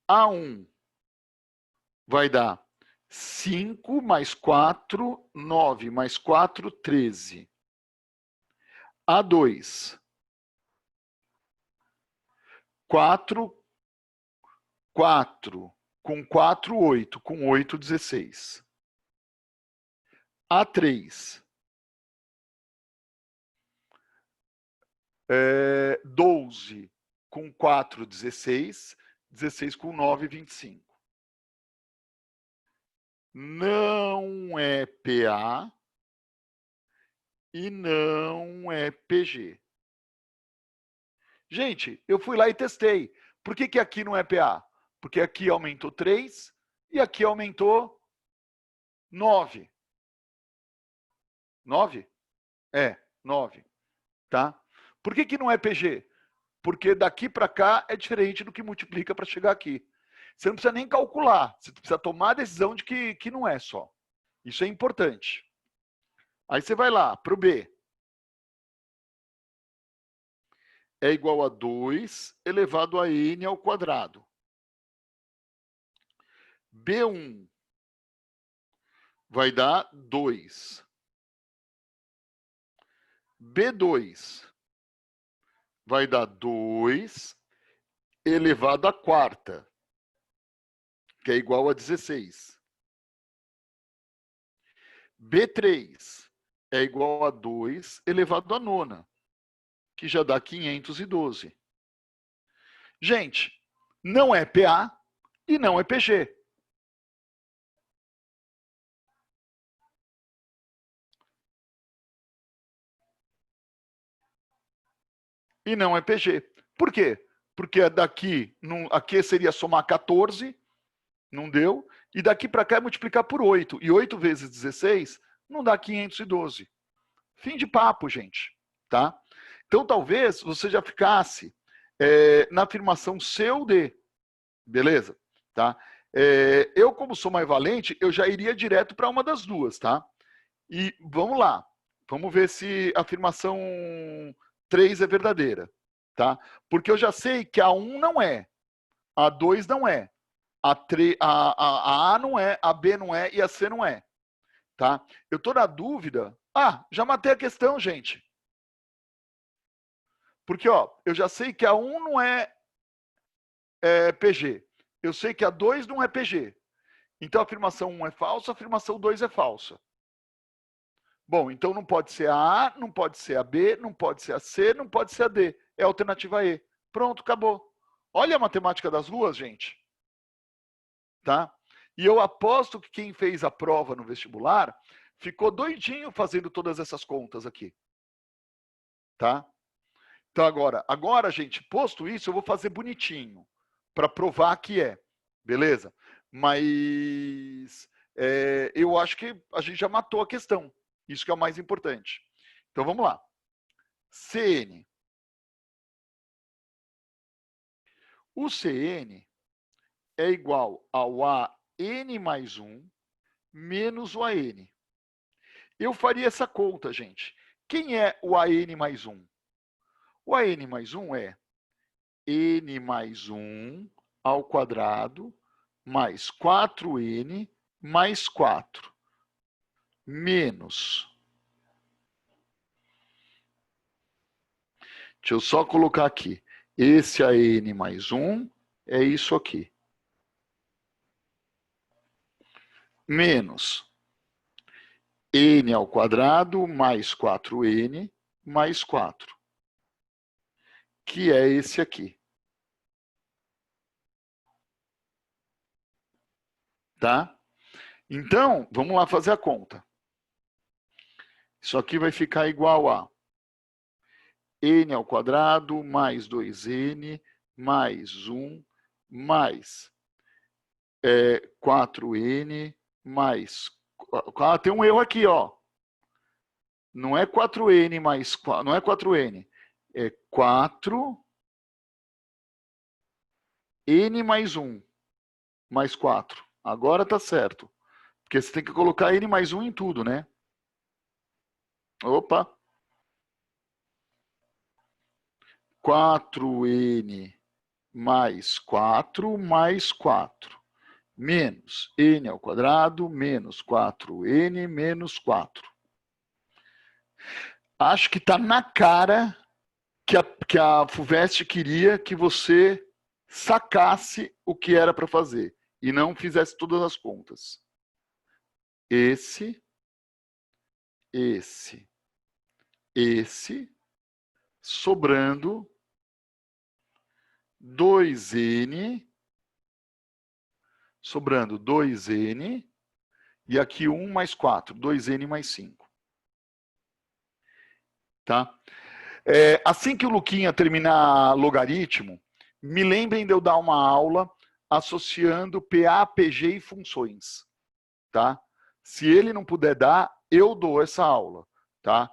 [SPEAKER 1] A1 vai dar 5 mais 4, 9 mais 4, 13. A2, 4, 4, com 4, 8, com 8, 16. A3, 12, com 4, 16, 16 com 9, 25. Não é PA e não é PG. Gente, eu fui lá e testei. Por que aqui não é PA? Porque aqui aumentou 3 e aqui aumentou 9. 9? 9. Tá? Por que não é PG? Porque daqui para cá é diferente do que multiplica para chegar aqui. Você não precisa nem calcular, você precisa tomar a decisão de que não é só. Isso é importante. Aí você vai lá para o B. É igual a 2 elevado a n ao quadrado. B1 vai dar 2. B2 vai dar 2 elevado à quarta, que é igual a 16. B3 é igual a 2 elevado à nona, que já dá 512. Gente, não é PA e não é PG. E não é PG. Por quê? Porque daqui, aqui seria somar 14, não deu, e daqui para cá é multiplicar por 8. E 8 vezes 16 não dá 512. Fim de papo, gente. Tá? Então, talvez você já ficasse na afirmação C ou D. Beleza? Tá? Eu, como sou mais valente, eu já iria direto para uma das duas. Tá? E vamos lá. Vamos ver se a afirmação 3 é verdadeira. Tá? Porque eu já sei que a 1 não é, a 2 não é, a A não é, a B não é e a C não é. Tá? Eu estou na dúvida. Já matei a questão, gente. Porque ó, eu já sei que a 1 não é PG. Eu sei que a 2 não é PG. Então a afirmação 1 é falsa, a afirmação 2 é falsa. Bom, então não pode ser a A, não pode ser a B, não pode ser a C, não pode ser a D. É a alternativa E. Pronto, acabou. Olha a matemática das ruas, gente. Tá? E eu aposto que quem fez a prova no vestibular ficou doidinho fazendo todas essas contas aqui. Tá? Então agora, gente, posto isso, eu vou fazer bonitinho para provar que é. Beleza? Mas eu acho que a gente já matou a questão. Isso que é o mais importante. Então vamos lá. CN. O CN é igual ao AN mais 1 menos o AN. Eu faria essa conta, gente. Quem é o AN mais 1? O AN mais 1 é N mais 1 ao quadrado mais 4N mais 4 menos. Deixa eu só colocar aqui. Esse AN mais 1 é isso aqui. menos n ao quadrado mais 4n mais 4, que é esse aqui. Tá? Então, vamos lá fazer a conta. Isso aqui vai ficar igual a n ao quadrado mais 2n mais 1 mais 4n mais... Ah, tem um erro aqui, ó. Não é 4n mais 4, não é 4n. É 4n mais 1 mais 4. Agora tá certo. Porque você tem que colocar n mais 1 em tudo, né? Opa! 4n mais 4 mais 4. Menos n ao quadrado menos 4n menos 4. Acho que está na cara que a FUVEST queria que você sacasse o que era para fazer e não fizesse todas as contas. Esse, sobrando 2n, e aqui 1 mais 4, 2n mais 5. Tá? Assim que o Luquinha terminar logaritmo, me lembrem de eu dar uma aula associando PA, PG e funções. Tá? Se ele não puder dar, eu dou essa aula. Tá?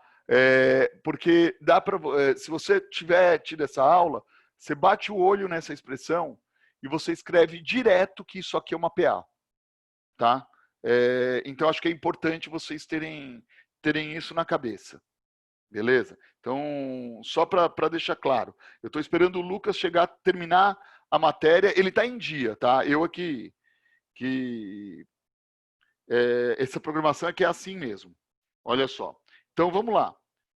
[SPEAKER 1] Porque dá pra, se você tiver tido essa aula, você bate o olho nessa expressão e você escreve direto que isso aqui é uma PA. Tá? Então, acho que é importante vocês terem isso na cabeça. Beleza? Então, só para deixar claro, eu estou esperando o Lucas chegar, terminar a matéria, ele está em dia, tá? Eu aqui, essa programação aqui é assim mesmo. Olha só. Então, vamos lá.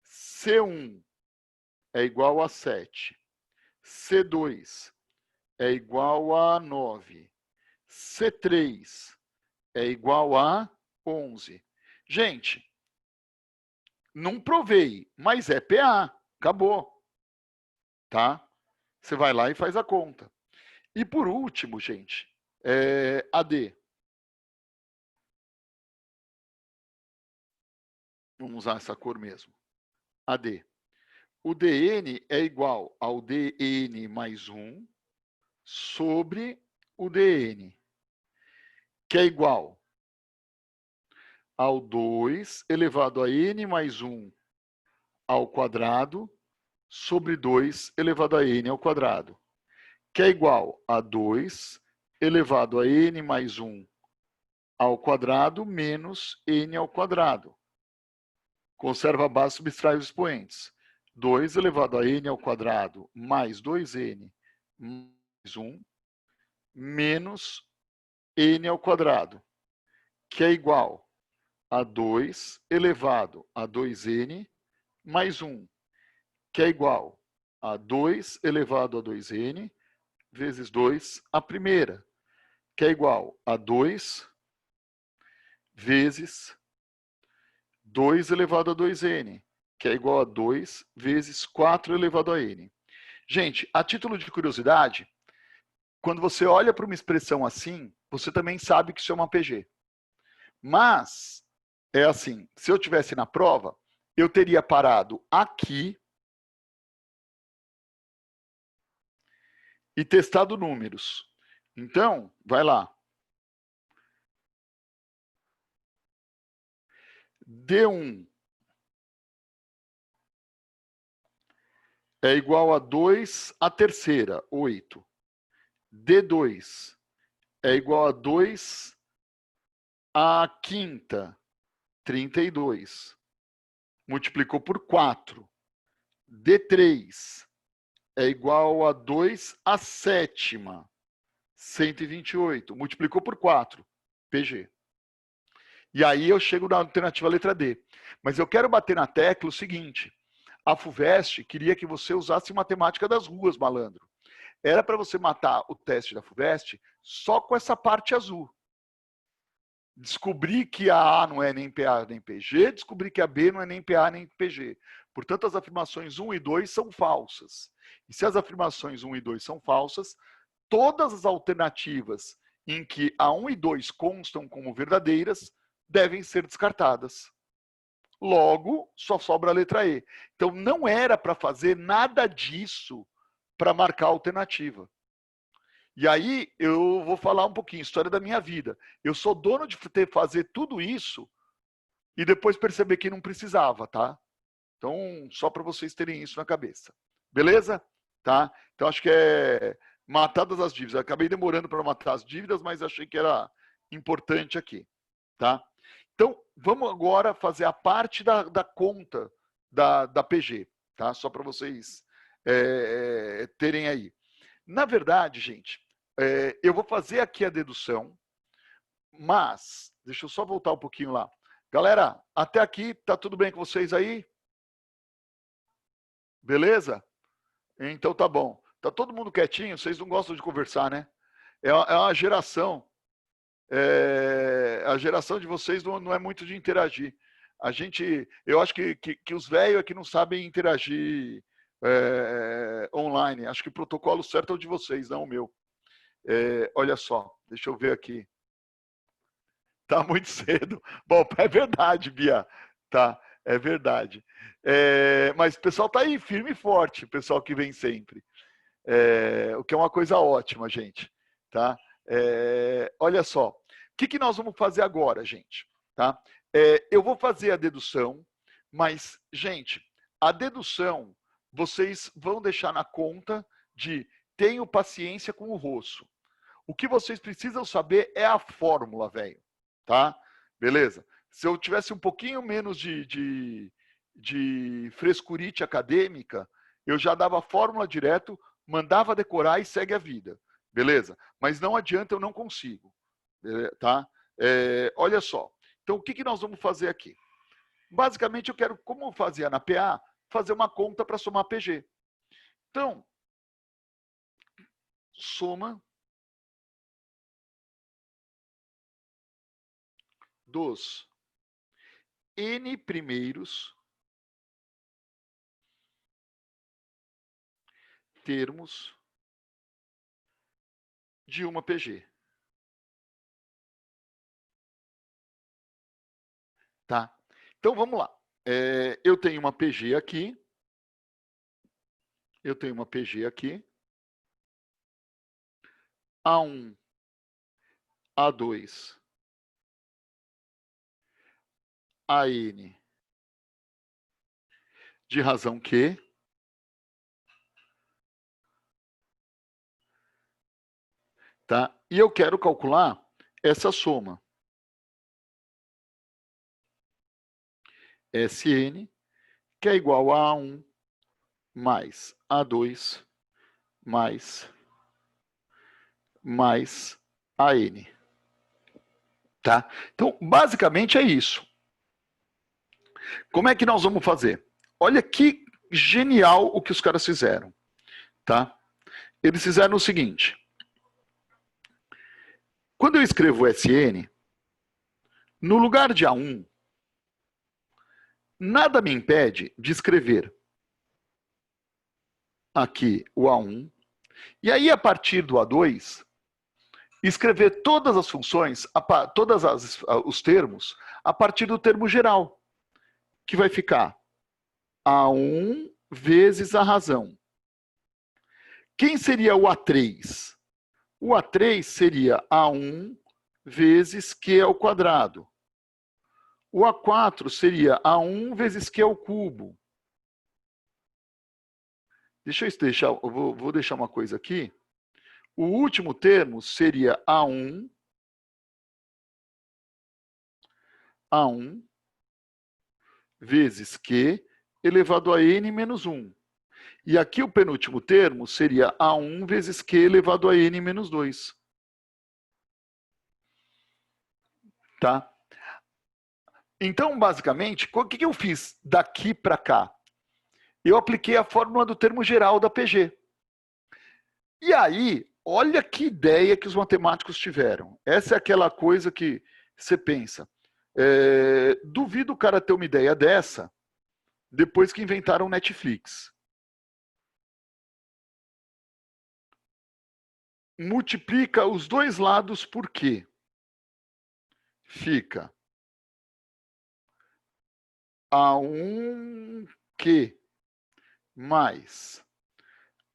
[SPEAKER 1] C1 é igual a 7. C2 é igual a 9. C3 é igual a 11. Gente, não provei, mas é PA. Acabou. Tá? Você vai lá e faz a conta. E por último, gente, AD. Vamos usar essa cor mesmo. AD. O DN é igual ao DN mais 1 sobre o DN, que é igual ao 2 elevado a n mais 1 ao quadrado sobre 2 elevado a n ao quadrado, que é igual a 2 elevado a n mais 1 ao quadrado menos n ao quadrado. Conserva a base, subtrai os expoentes. 2 elevado a n ao quadrado mais 2n mais 1 menos n ao quadrado, que é igual a 2 elevado a 2n mais 1, que é igual a 2 elevado a 2n vezes 2 a primeira, que é igual a 2 vezes 2 elevado a 2n, que é igual a 2 vezes 4 elevado a n. Gente, a título de curiosidade, quando você olha para uma expressão assim, você também sabe que isso é uma PG. Mas, é assim, se eu tivesse na prova, eu teria parado aqui e testado números. Então, vai lá. D1 é igual a 2 à terceira, 8. D2 é igual a 2 à quinta, 32. Multiplicou por 4. D3 é igual a 2 à sétima, 128. Multiplicou por 4, PG. E aí eu chego na alternativa letra D. Mas eu quero bater na tecla o seguinte: a FUVEST queria que você usasse matemática das ruas, malandro. Era para você matar o teste da FUVEST só com essa parte azul. Descobri que a A não é nem PA nem PG, descobri que a B não é nem PA nem PG. Portanto, as afirmações 1 e 2 são falsas. E se as afirmações 1 e 2 são falsas, todas as alternativas em que a 1 e 2 constam como verdadeiras devem ser descartadas. Logo, só sobra a letra E. Então, não era para fazer nada disso para marcar a alternativa. E aí, eu vou falar um pouquinho, história da minha vida. Eu sou dono de fazer tudo isso e depois perceber que não precisava, tá? Então, só para vocês terem isso na cabeça. Beleza? Tá? Então, acho que é matadas as dívidas. Eu acabei demorando para matar as dívidas, mas achei que era importante aqui. Tá? Então, vamos agora fazer a parte da conta da PG. Tá? Só para vocês terem aí. Na verdade, gente, eu vou fazer aqui a dedução, mas, deixa eu só voltar um pouquinho lá. Galera, até aqui, tá tudo bem com vocês aí? Beleza? Então tá bom. Tá todo mundo quietinho? Vocês não gostam de conversar, né? É uma geração. A geração de vocês não é muito de interagir. Eu acho que os velhos aqui não sabem interagir online. Acho que o protocolo certo é o de vocês, não o meu. Olha só, deixa eu ver aqui. Tá muito cedo. Bom, é verdade, Bia. Tá, é verdade. Mas o pessoal tá aí, firme e forte, o pessoal que vem sempre. O que é uma coisa ótima, gente. Tá? Olha só. O que nós vamos fazer agora, gente? Tá? Eu vou fazer a dedução, mas, gente, a dedução vocês vão deixar na conta de tenho paciência com o roço. O que vocês precisam saber é a fórmula, velho. Tá? Beleza? Se eu tivesse um pouquinho menos de frescurite acadêmica, eu já dava a fórmula direto, mandava decorar e segue a vida. Beleza? Mas não adianta, eu não consigo. Tá? Olha só. Então, o que nós vamos fazer aqui? Basicamente, eu quero, como eu fazia na PA, fazer uma conta para somar PG. Então, soma dos N primeiros termos de uma PG. Tá? Então, vamos lá. Eu tenho uma PG aqui. Eu tenho uma PG aqui. A1, A2, AN, de razão Q. Tá? E eu quero calcular essa soma. Sn, que é igual a A1 mais A2 mais AN. Tá? Então, basicamente é isso. Como é que nós vamos fazer? Olha que genial o que os caras fizeram. Tá? Eles fizeram o seguinte. Quando eu escrevo Sn, no lugar de A1, nada me impede de escrever aqui o A1, e aí a partir do A2, escrever todas as funções, os termos, a partir do termo geral, que vai ficar A1 vezes a razão. Quem seria o A3? O A3 seria A1 vezes Q ao quadrado. O A4 seria A1 vezes Q ao cubo. Vou deixar uma coisa aqui. O último termo seria A1 vezes Q elevado a N menos 1. E aqui o penúltimo termo seria A1 vezes Q elevado a N menos 2. Tá? Então, basicamente, o que eu fiz daqui para cá? Eu apliquei a fórmula do termo geral da PG. E aí, olha que ideia que os matemáticos tiveram. Essa é aquela coisa que Você pensa, duvido o cara ter uma ideia dessa depois que inventaram Netflix. Multiplica os dois lados por quê? Fica A1Q mais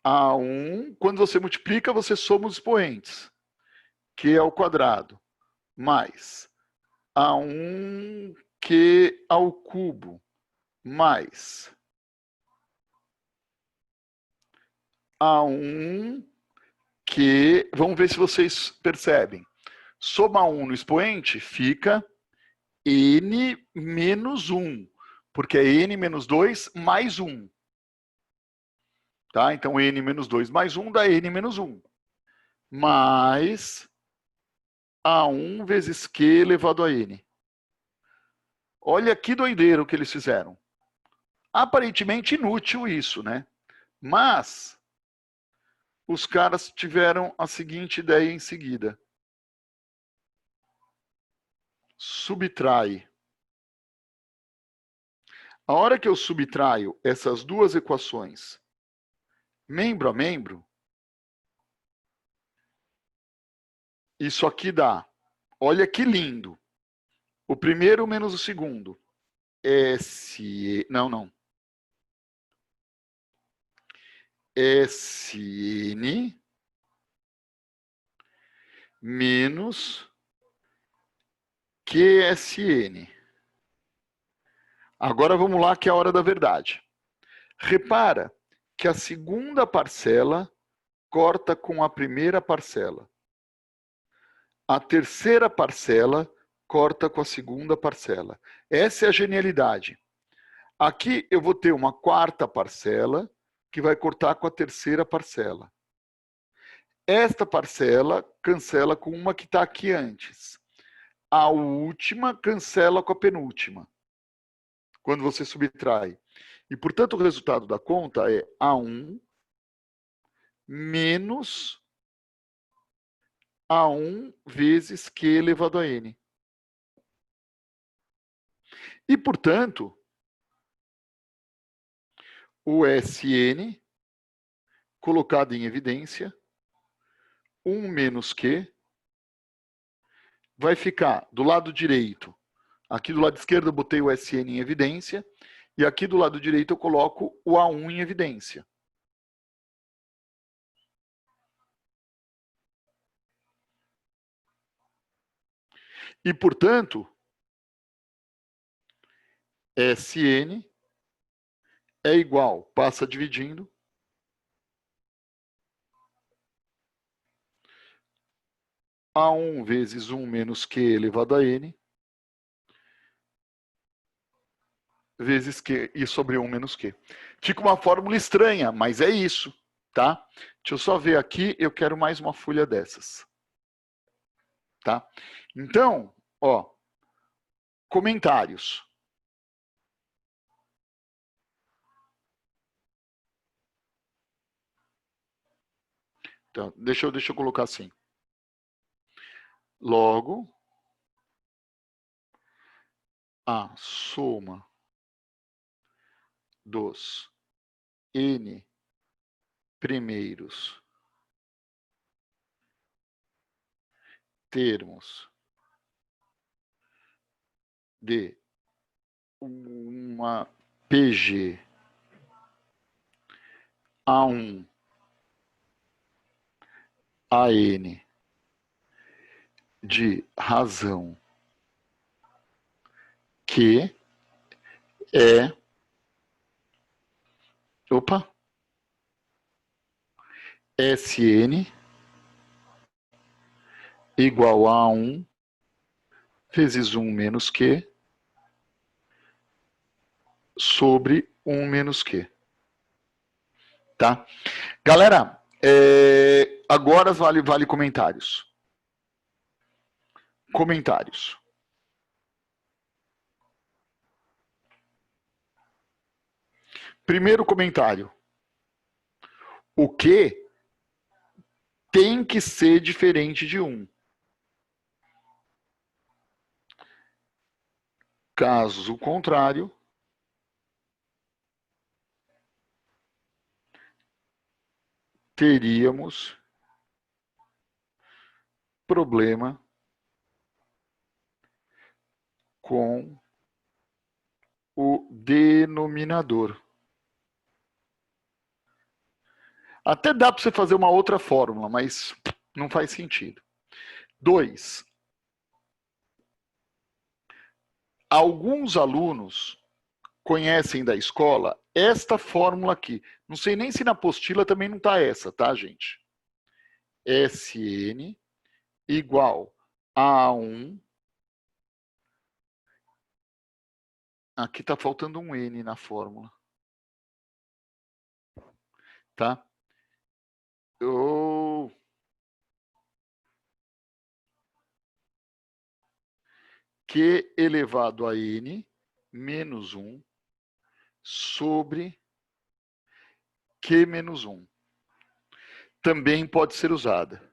[SPEAKER 1] A1. Quando você multiplica, você soma os expoentes. Q ao quadrado mais A1Q ao cubo mais A1Q. Vamos ver se vocês percebem. Soma 1 no expoente, fica N menos 1, porque é N menos 2 mais 1. Tá? Então, N menos 2 mais 1 dá N menos 1. Mais A1 vezes Q elevado a N. Olha que doideira o que eles fizeram. Aparentemente inútil isso, né? Mas os caras tiveram a seguinte ideia em seguida. Subtrai. A hora que eu subtraio essas duas equações, membro a membro, isso aqui dá. Olha que lindo. O primeiro menos o segundo. Não. SN menos QSN. Agora vamos lá, que é a hora da verdade. Repara que a segunda parcela corta com a primeira parcela. A terceira parcela corta com a segunda parcela. Essa é a genialidade. Aqui eu vou ter uma quarta parcela que vai cortar com a terceira parcela. Esta parcela cancela com uma que está aqui antes. A última cancela com a penúltima, quando você subtrai. E, portanto, o resultado da conta é A1 menos A1 vezes Q elevado a N. E, portanto, o SN, colocado em evidência, 1 menos Q, vai ficar do lado direito. Aqui do lado esquerdo eu botei o SN em evidência, e aqui do lado direito eu coloco o A1 em evidência. E, portanto, SN é igual, passa dividindo, A1 vezes 1 menos Q elevado a N, vezes Q, e sobre 1 menos Q. Fica uma fórmula estranha, mas é isso, tá? Deixa eu só ver aqui, eu quero mais uma folha dessas. Tá? Então, ó, comentários. Então, deixa eu colocar assim. Logo, a soma dos N primeiros termos de uma PG A1 AN de razão que é SN igual a 1 vezes 1 menos Q sobre 1 menos Q. Tá? Galera, agora vale comentários. Comentários. Primeiro comentário. O Q tem que ser diferente de 1. Caso contrário, teríamos problema com o denominador. Até dá para você fazer uma outra fórmula, mas não faz sentido. 2. Alguns alunos conhecem da escola esta fórmula aqui. Não sei nem se na apostila também não está essa, tá, gente? Sn igual a 1. Aqui está faltando um N na fórmula. Tá? Q elevado a N menos 1 sobre Q menos 1. Também pode ser usada.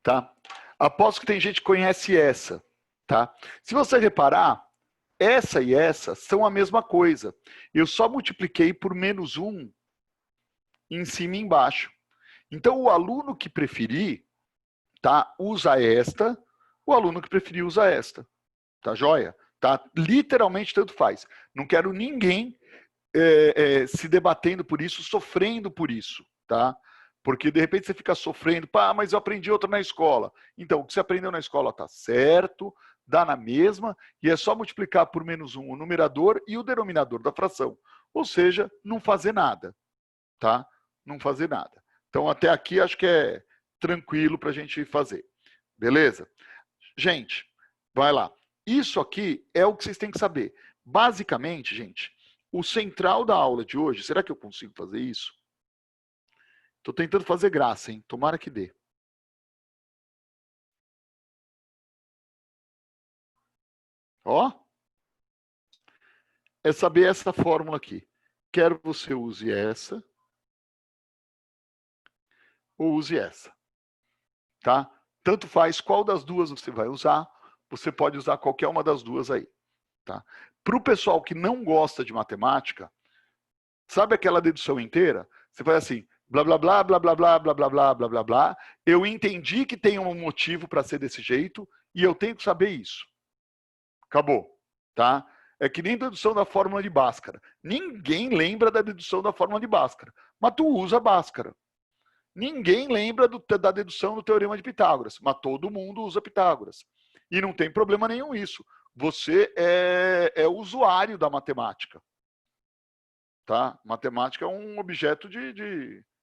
[SPEAKER 1] Tá? Aposto que tem gente que conhece essa. Tá? Se você reparar, essa e essa são a mesma coisa. Eu só multipliquei por menos 1 em cima e embaixo. Então, o aluno que preferir, tá, usa esta, o aluno que preferir usa esta. Tá joia? Tá? Literalmente tanto faz. Não quero ninguém se debatendo por isso, sofrendo por isso. Tá? Porque de repente você fica sofrendo, pá, mas eu aprendi outra na escola. Então, o que você aprendeu na escola tá certo, dá na mesma, e é só multiplicar por menos 1 o numerador e o denominador da fração. Ou seja, não fazer nada. Tá? Não fazer nada. Então, até aqui, acho que é tranquilo para a gente fazer. Beleza? Gente, vai lá. Isso aqui é o que vocês têm que saber. Basicamente, gente, o central da aula de hoje, será que eu consigo fazer isso? Estou tentando fazer graça, hein? Tomara que dê. Ó. É saber essa fórmula aqui. Quero que você use essa ou use essa. Tá? Tanto faz qual das duas você vai usar, você pode usar qualquer uma das duas aí. Tá? Para o pessoal que não gosta de matemática, sabe aquela dedução inteira? Você faz assim, blá, blá, blá, blá, blá, blá, blá, blá, blá, blá, blá, blá. Eu entendi que tem um motivo para ser desse jeito e eu tenho que saber isso. Acabou. Tá? É que nem dedução da fórmula de Bhaskara. Ninguém lembra da dedução da fórmula de Bhaskara, mas tu usa Bhaskara. Ninguém lembra da dedução do teorema de Pitágoras, mas todo mundo usa Pitágoras. E não tem problema nenhum isso. Você é usuário da matemática. Tá? Matemática é um objeto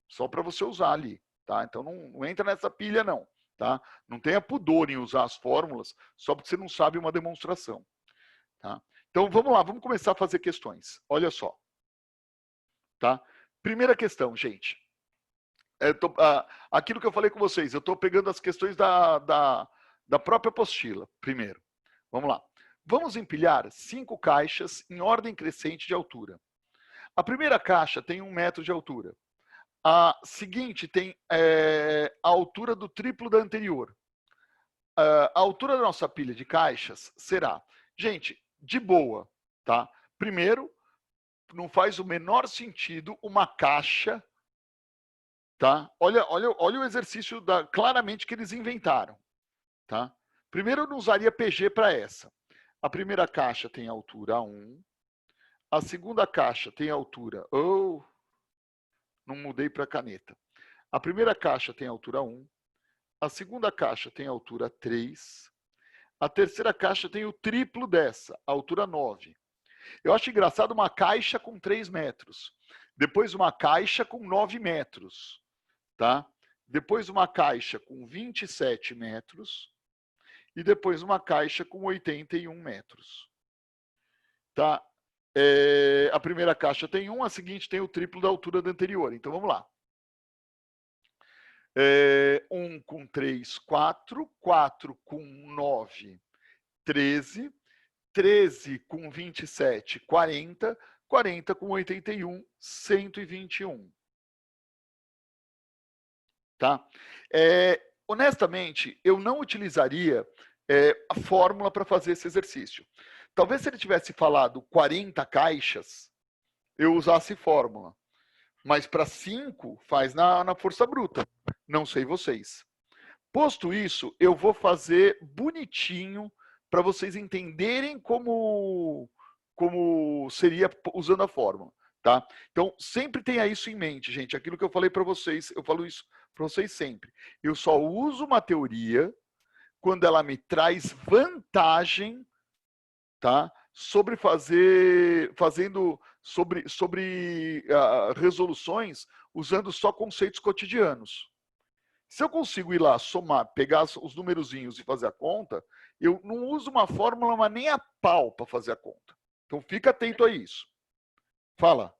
[SPEAKER 1] só para você usar ali. Tá? Então não entra nessa pilha, não. Tá? Não tenha pudor em usar as fórmulas só porque você não sabe uma demonstração. Tá? Então vamos lá, vamos começar a fazer questões. Olha só. Tá? Primeira questão, gente. Aquilo que eu falei com vocês, eu estou pegando as questões da própria apostila, primeiro. Vamos lá. Vamos empilhar 5 caixas em ordem crescente de altura. A primeira caixa tem 1 metro de altura. A seguinte tem a altura do triplo da anterior. A altura da nossa pilha de caixas será... Gente, de boa, tá? Primeiro, não faz o menor sentido uma caixa... Tá? Olha o exercício claramente que eles inventaram. Tá? Primeiro, eu não usaria PG para essa. A primeira caixa tem altura 1. A segunda caixa tem altura... não mudei para caneta. A primeira caixa tem altura 1. A segunda caixa tem altura 3. A terceira caixa tem o triplo dessa, altura 9. Eu acho engraçado uma caixa com 3 metros. Depois uma caixa com 9 metros. Tá? Depois uma caixa com 27 metros e depois uma caixa com 81 metros. Tá? A primeira caixa tem 1, a seguinte tem o triplo da altura da anterior. Então vamos lá. 1 com 3, 4. 4 com 9, 13. 13 com 27, 40. 40 com 81, 121. tá? Honestamente, eu não utilizaria a fórmula para fazer esse exercício. Talvez se ele tivesse falado 40 caixas, eu usasse fórmula. Mas para 5, faz na força bruta. Não sei vocês. Posto isso, eu vou fazer bonitinho para vocês entenderem como seria usando a fórmula, tá? Então, sempre tenha isso em mente, gente. Aquilo que eu falei para vocês, eu falo isso para vocês sempre. Eu só uso uma teoria quando ela me traz vantagem, tá? Sobre resoluções usando só conceitos cotidianos. Se eu consigo ir lá, somar, pegar os numerozinhos e fazer a conta, eu não uso uma fórmula, mas nem a pau para fazer a conta. Então, fica atento a isso. Fala.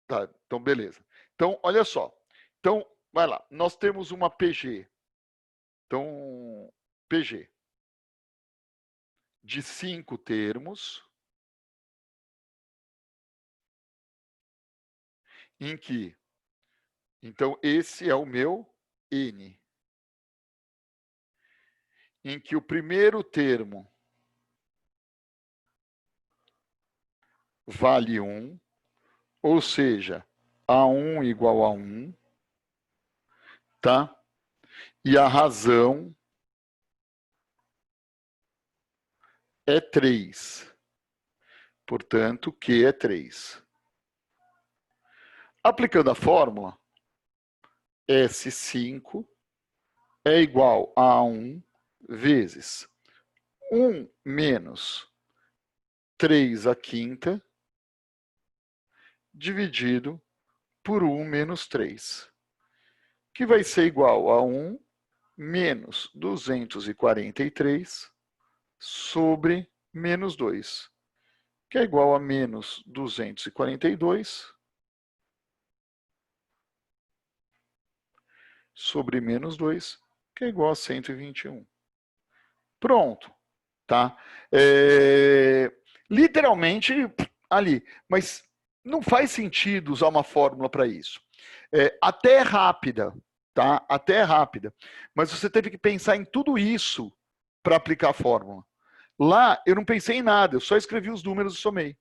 [SPEAKER 1] Tá, então, beleza. Então, olha só. Então, vai lá. Nós temos uma PG. Então, PG. De 5 termos. Em que? Então, esse é o meu N. Em que o primeiro termo vale 1, ou seja, A1 igual a 1, tá? E a razão é 3. Portanto, Q é 3. Aplicando a fórmula, S5 é igual a 1 vezes 1 menos 3 à quinta, dividido por 1 menos 3, que vai ser igual a 1 menos 243 sobre menos 2, que é igual a menos 242 sobre menos 2, que é igual a 121. Pronto, tá? Literalmente ali, mas não faz sentido usar uma fórmula para isso. Até é rápida, tá? Até é rápida, mas você teve que pensar em tudo isso para aplicar a fórmula. Lá eu não pensei em nada, eu só escrevi os números e somei,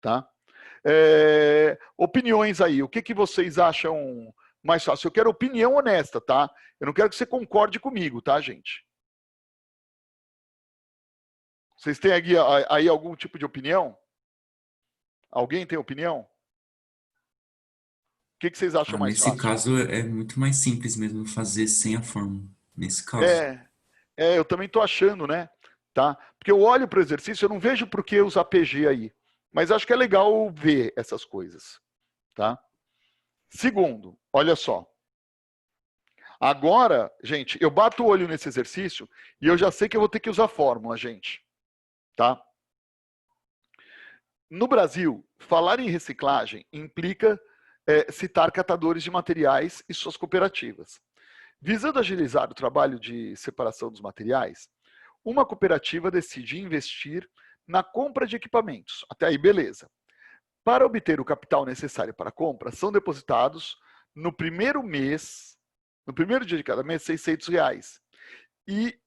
[SPEAKER 1] tá? Opiniões aí, o que vocês acham mais fácil? Eu quero opinião honesta, tá? Eu não quero que você concorde comigo, tá, gente? Vocês têm aí algum tipo de opinião? Alguém tem opinião? O que vocês acham mais
[SPEAKER 3] Nesse
[SPEAKER 1] fácil?
[SPEAKER 3] caso é muito mais simples mesmo fazer sem a fórmula. Nesse caso.
[SPEAKER 1] Eu também estou achando, né? Tá? Porque eu olho para o exercício, eu não vejo por que usar PG aí. Mas acho que é legal ver essas coisas. Tá? Segundo, olha só. Agora, gente, eu bato o olho nesse exercício e eu já sei que eu vou ter que usar fórmula, gente. Tá? No Brasil, falar em reciclagem implica citar catadores de materiais e suas cooperativas. Visando agilizar o trabalho de separação dos materiais, uma cooperativa decide investir na compra de equipamentos. Até aí, beleza. Para obter o capital necessário para a compra, são depositados no primeiro dia de cada mês, R$600. E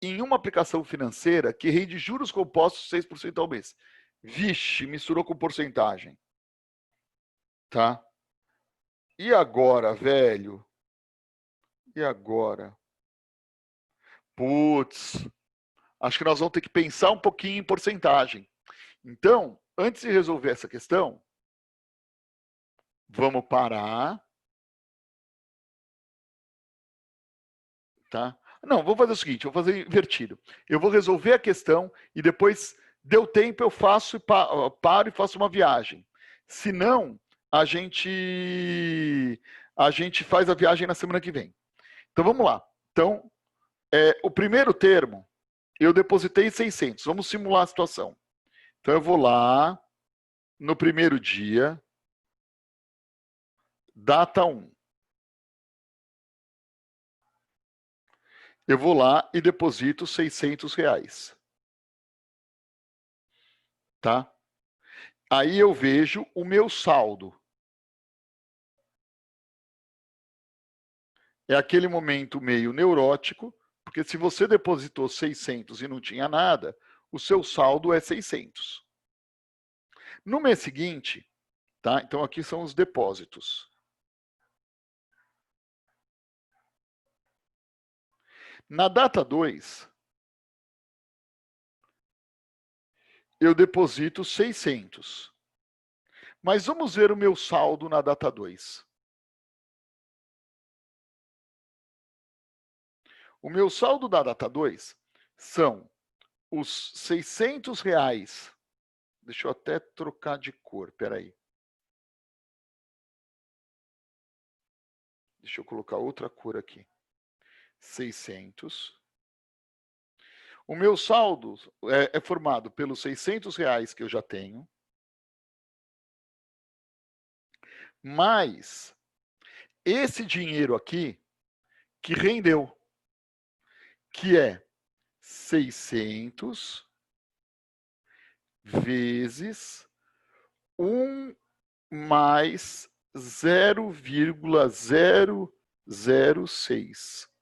[SPEAKER 1] em uma aplicação financeira que rende juros compostos 6% ao mês. Vixe, misturou com porcentagem. Tá? E agora, velho? E agora? Putz, acho que nós vamos ter que pensar um pouquinho em porcentagem. Então, antes de resolver essa questão, vamos parar. Tá? Não, vou fazer o seguinte, vou fazer invertido. Eu vou resolver a questão e depois, deu tempo, eu faço paro e faço uma viagem. Se não, a gente faz a viagem na semana que vem. Então, vamos lá. Então, o primeiro termo, eu depositei 600. Vamos simular a situação. Então, eu vou lá, no primeiro dia, data 1. Eu vou lá e deposito R$600. Tá? Aí eu vejo o meu saldo. é aquele momento meio neurótico, porque se você depositou 600 e não tinha nada, o seu saldo é 600. No mês seguinte, tá? Então aqui são os depósitos. Na data 2, eu deposito 600. Mas vamos ver o meu saldo na data 2. O meu saldo da data 2 são os R$600. Deixa eu até trocar de cor, peraí. Deixa eu colocar outra cor aqui. 600. O meu saldo é formado pelos R$600 que eu já tenho, mais esse dinheiro aqui que rendeu, que é 600 vezes 1 mais 0,006.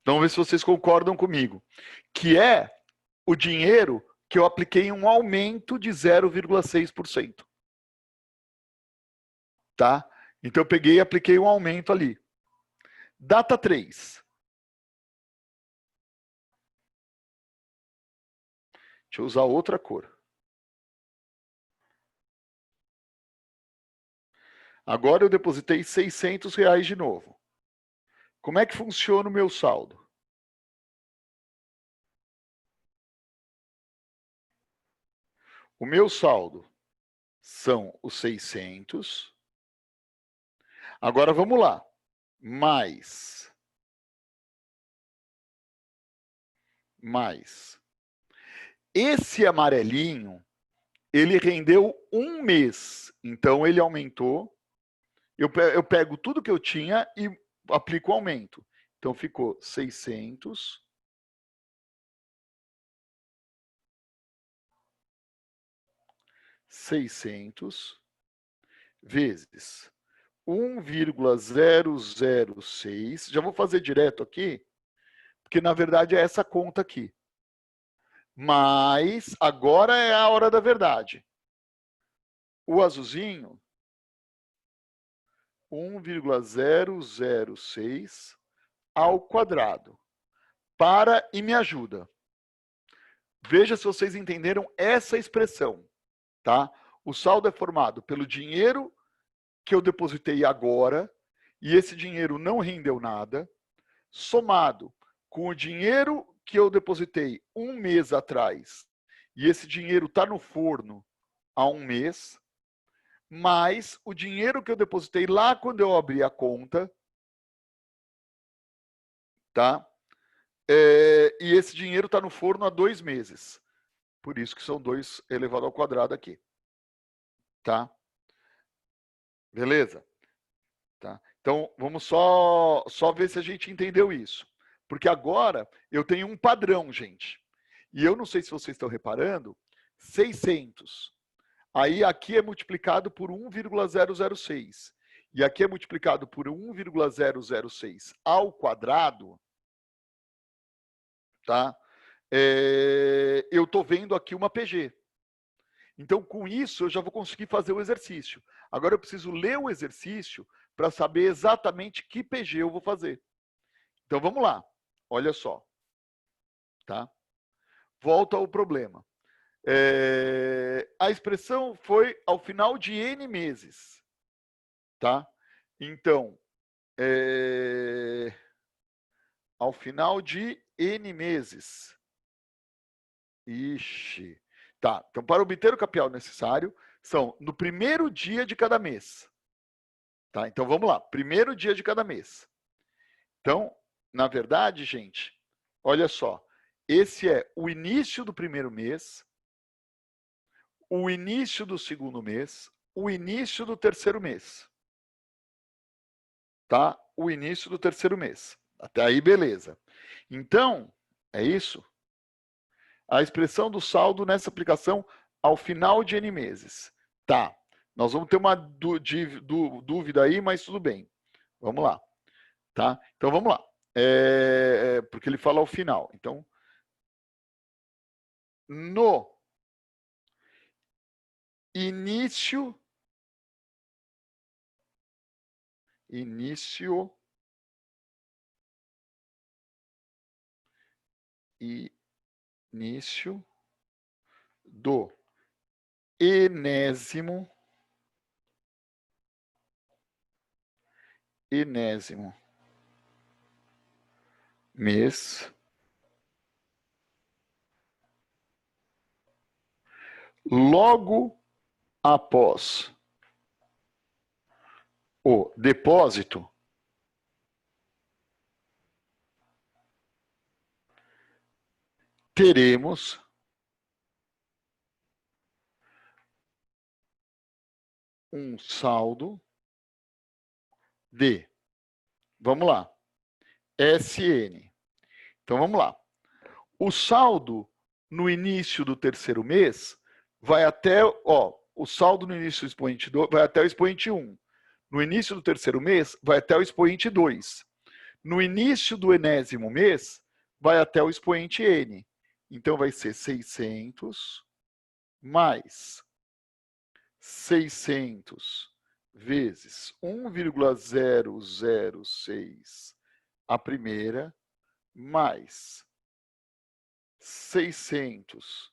[SPEAKER 1] Então, vamos ver se vocês concordam comigo. Que é o dinheiro que eu apliquei em um aumento de 0,6%. Tá? Então, eu peguei e apliquei um aumento ali. Data 3. Deixa eu usar outra cor. Agora eu depositei R$600 de novo. Como é que funciona o meu saldo? O meu saldo são os 600. Agora vamos lá. Mais. Esse amarelinho, ele rendeu um mês. Então, ele aumentou. Eu pego tudo que eu tinha e aplico o aumento. Então, ficou 600. Vezes 1,006. Já vou fazer direto aqui, porque na verdade é essa conta aqui. Mas agora é a hora da verdade. O azulzinho, 1,006 ao quadrado. Para e me ajuda. Veja se vocês entenderam essa expressão, tá? O saldo é formado pelo dinheiro que eu depositei agora, e esse dinheiro não rendeu nada, somado com o dinheiro que eu depositei um mês atrás, e esse dinheiro está no forno há um mês, mais o dinheiro que eu depositei lá quando eu abri a conta, tá? E esse dinheiro está no forno há 2 meses. Por isso que são 2 elevado ao quadrado aqui. Tá? Beleza? Tá? Então, vamos só ver se a gente entendeu isso. Porque agora eu tenho um padrão, gente. E eu não sei se vocês estão reparando, 600. Aí aqui é multiplicado por 1,006. E aqui é multiplicado por 1,006 ao quadrado. Tá? Eu estou vendo aqui uma PG. Então, com isso, eu já vou conseguir fazer o exercício. Agora, eu preciso ler o exercício para saber exatamente que PG eu vou fazer. Então, vamos lá. Olha só. Tá? Volta ao problema. A expressão foi ao final de N meses. Tá? Então, ao final de N meses. Ixi. Tá, então para obter o capital necessário, são no primeiro dia de cada mês. Tá, então vamos lá, primeiro dia de cada mês. Então, na verdade, gente, olha só, esse é o início do primeiro mês, o início do segundo mês, o início do terceiro mês. Tá? O início do terceiro mês. Até aí, beleza. Então, é isso? A expressão do saldo nessa aplicação ao final de N meses. Tá, Nós vamos ter uma dúvida aí, mas tudo bem. Vamos lá. Tá? Então, vamos lá. Porque ele fala ao final. Então, no início do enésimo mês, logo após o depósito, teremos um saldo de, vamos lá, SN. Então, vamos lá. O saldo no início do terceiro mês vai até, o saldo no início do expoente 2 vai até o expoente 1. No início do terceiro mês, vai até o expoente 2. No início do enésimo mês, vai até o expoente N. Então, vai ser 600 mais 600 vezes 1,006 a primeira, mais 600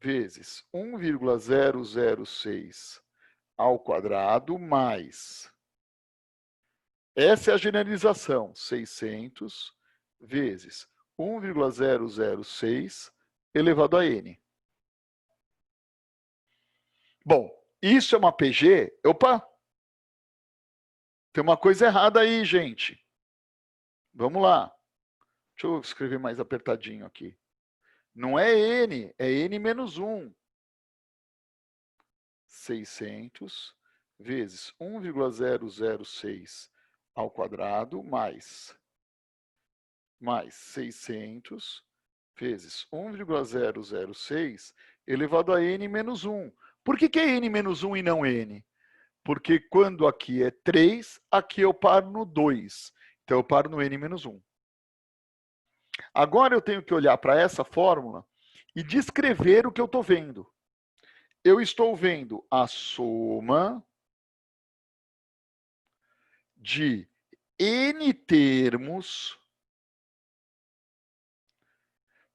[SPEAKER 1] vezes 1,006 ao quadrado, mais... Essa é a generalização, 600 vezes 1,006 elevado a n. Bom, isso é uma PG? Opa! Tem uma coisa errada aí, gente. Vamos lá. Deixa eu escrever mais apertadinho aqui. Não é n, é n menos 1. 600 vezes 1,006 ao quadrado, mais 600 vezes 1,006 elevado a n menos 1. Por que é n menos 1 e não n? Porque quando aqui é 3, aqui eu paro no 2. Então, eu paro no n menos 1. Agora, eu tenho que olhar para essa fórmula e descrever o que eu estou vendo. Eu estou vendo a soma de n termos.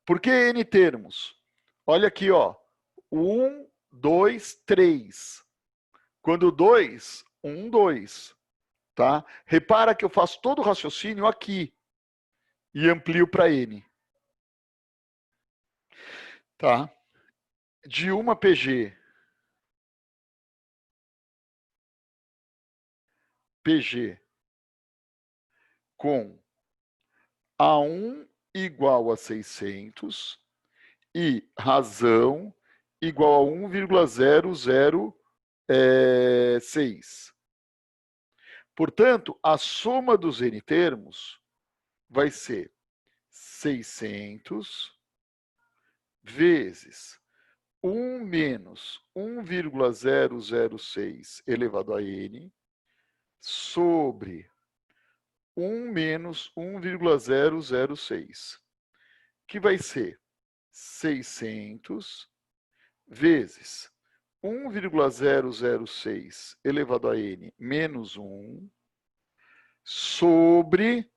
[SPEAKER 1] Por que n termos? Olha aqui, ó. 1, 2, 3. Quando 2, 1, 2. Tá? Repara que eu faço todo o raciocínio aqui e amplio para n. Tá? De uma PG com A1 igual a 600 e razão igual a 1,006. Portanto, a soma dos n termos vai ser 600 vezes 1 menos 1,006 elevado a n sobre 1 menos 1,006, que vai ser 600 vezes 1,006 elevado a n menos 1 sobre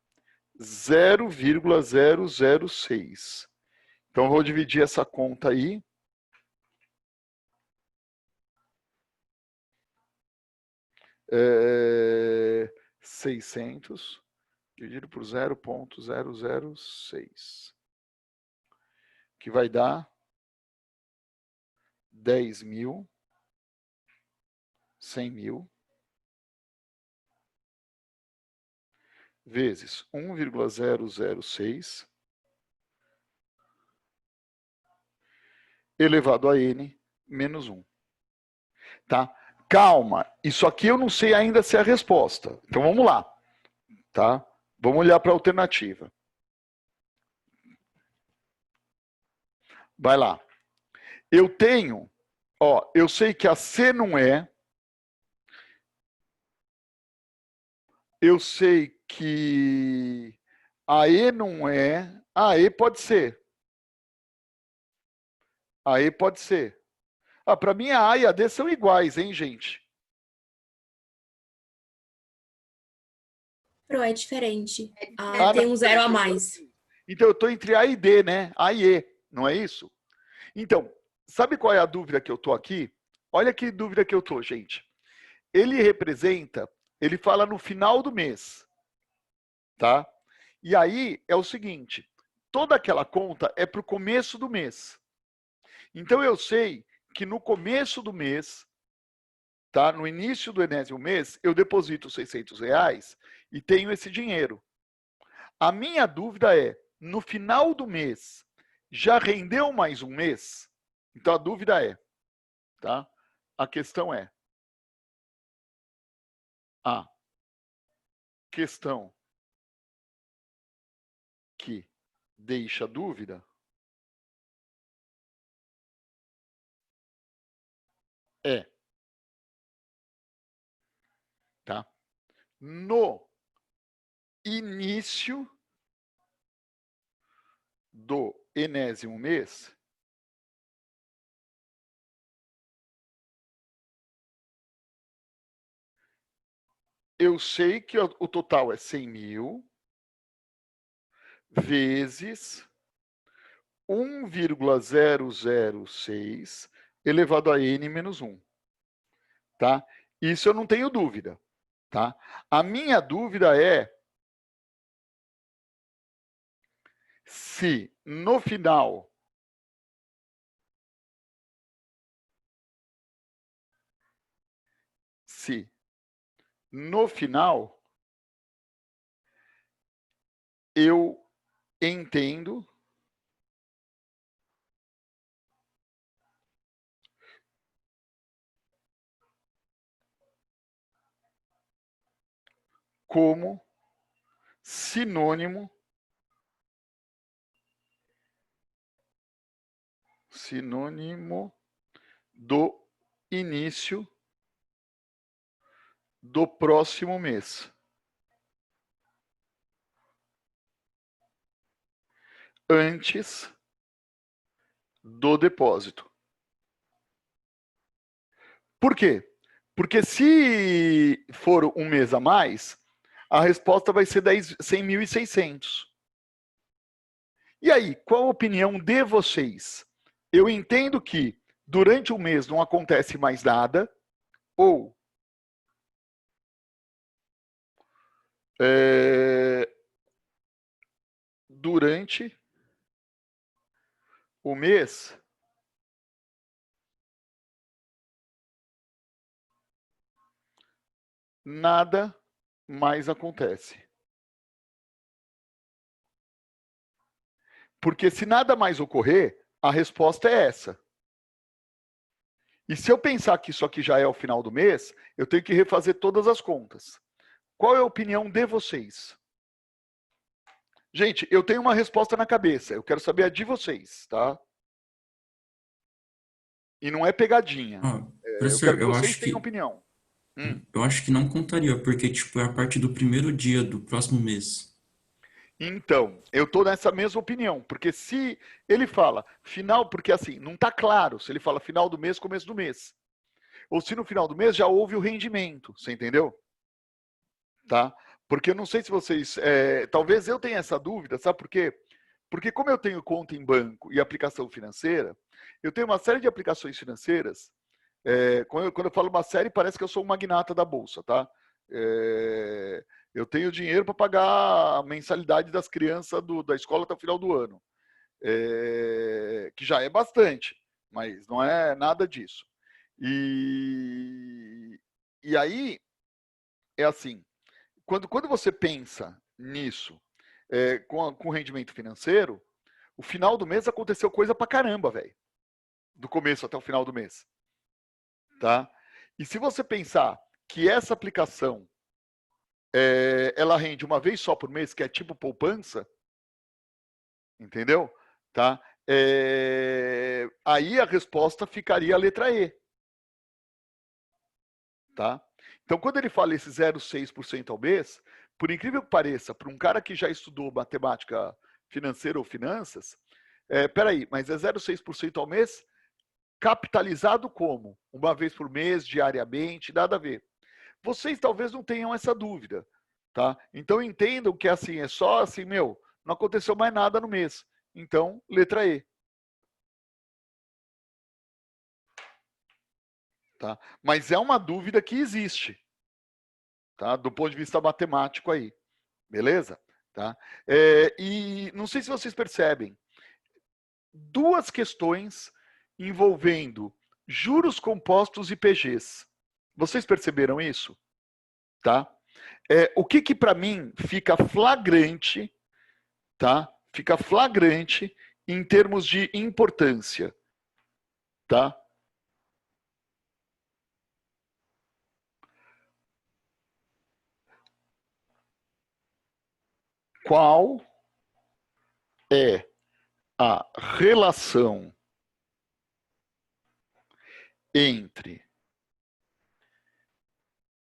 [SPEAKER 1] 0,006. Então, eu vou dividir essa conta aí. É, 600 dividido por 0,006, que vai dar 10.000, 100.000, vezes 1,006 elevado a n menos 1. Tá? Calma, isso aqui eu não sei ainda se é a resposta. Então vamos lá. Tá? Vamos olhar para a alternativa. Vai lá. Eu tenho, eu sei que a C não é, Eu sei que a E não é. A E pode ser. A E pode ser. Ah, para mim a A e a D são iguais, hein, gente?
[SPEAKER 4] Pro é diferente. A
[SPEAKER 1] Ah, não,
[SPEAKER 4] tem um zero
[SPEAKER 1] peraí,
[SPEAKER 4] a
[SPEAKER 1] então,
[SPEAKER 4] mais.
[SPEAKER 1] então eu estou entre A e D, né? A e E, não é isso? Então, sabe qual é a dúvida que eu tô aqui? Olha que dúvida que eu tô, gente. Ele representa, ele fala no final do mês, tá? E aí é o seguinte, toda aquela conta é para o começo do mês. Então eu sei que no começo do mês, tá? No início do enésimo mês, eu deposito R$ 600 e tenho esse dinheiro. A minha dúvida é, no final do mês, já rendeu mais um mês? Então a dúvida é, tá? A questão é, a questão que deixa dúvida é, tá? No início do enésimo mês, eu sei que o total é 100 mil vezes 1,006 elevado a n menos 1. Tá? Isso eu não tenho dúvida. Tá? A minha dúvida é se no final eu entendo como sinônimo do início do próximo mês. Antes do depósito. Por quê? Porque se for um mês a mais, a resposta vai ser 100.600. E aí, qual a opinião de vocês? Eu entendo que durante o mês não acontece mais nada, ou durante o mês nada mais acontece. Porque se nada mais ocorrer, a resposta é essa. E se eu pensar que isso aqui já é o final do mês, eu tenho que refazer todas as contas. Qual é a opinião de vocês? Gente, eu tenho uma resposta na cabeça. Eu quero saber a de vocês, tá? E não é pegadinha.
[SPEAKER 3] Ó,
[SPEAKER 1] Eu quero
[SPEAKER 3] professor,
[SPEAKER 1] que vocês tenham opinião.
[SPEAKER 3] eu acho que não contaria, porque, tipo, é a partir do primeiro dia do próximo mês.
[SPEAKER 1] Então, eu estou nessa mesma opinião, porque se ele fala final, porque assim, não está claro se ele fala final do mês, começo do mês. Ou se no final do mês já houve o rendimento, você entendeu? Tá? Porque eu não sei se vocês, talvez eu tenha essa dúvida, sabe por quê? Porque como eu tenho conta em banco e aplicação financeira, eu tenho uma série de aplicações financeiras. Quando eu falo uma série, parece que eu sou um magnata da bolsa, tá? Eu tenho dinheiro para pagar a mensalidade das crianças da escola até o final do ano, que já é bastante, mas não é nada disso. E aí é assim, quando você pensa nisso, com rendimento financeiro, o final do mês aconteceu coisa pra caramba, velho. Do começo até o final do mês. Tá? E se você pensar que essa aplicação ela rende uma vez só por mês, que é tipo poupança, entendeu? Tá? Aí a resposta ficaria a letra E. Tá? Então, quando ele fala esse 0,6% ao mês, por incrível que pareça, para um cara que já estudou matemática financeira ou finanças, peraí, mas é 0,6% ao mês? Capitalizado como? Uma vez por mês, diariamente, nada a ver. Vocês talvez não tenham essa dúvida, tá? Então entendam que assim, é só assim, não aconteceu mais nada no mês. Então, letra E. Tá? Mas é uma dúvida que existe, tá? Do ponto de vista matemático aí, beleza? Tá? E não sei se vocês percebem, duas questões envolvendo juros compostos e PGs. Vocês perceberam isso? Tá? O que para mim fica flagrante, tá? Fica flagrante em termos de importância, tá? Qual é a relação entre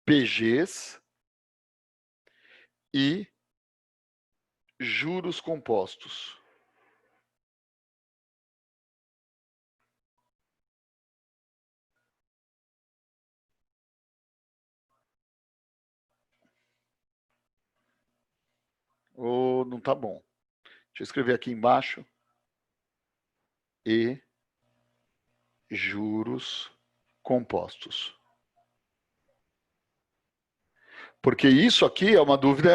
[SPEAKER 1] PGs e juros compostos? Ou não tá bom? Deixa eu escrever aqui embaixo. E juros compostos. Porque isso aqui é uma dúvida,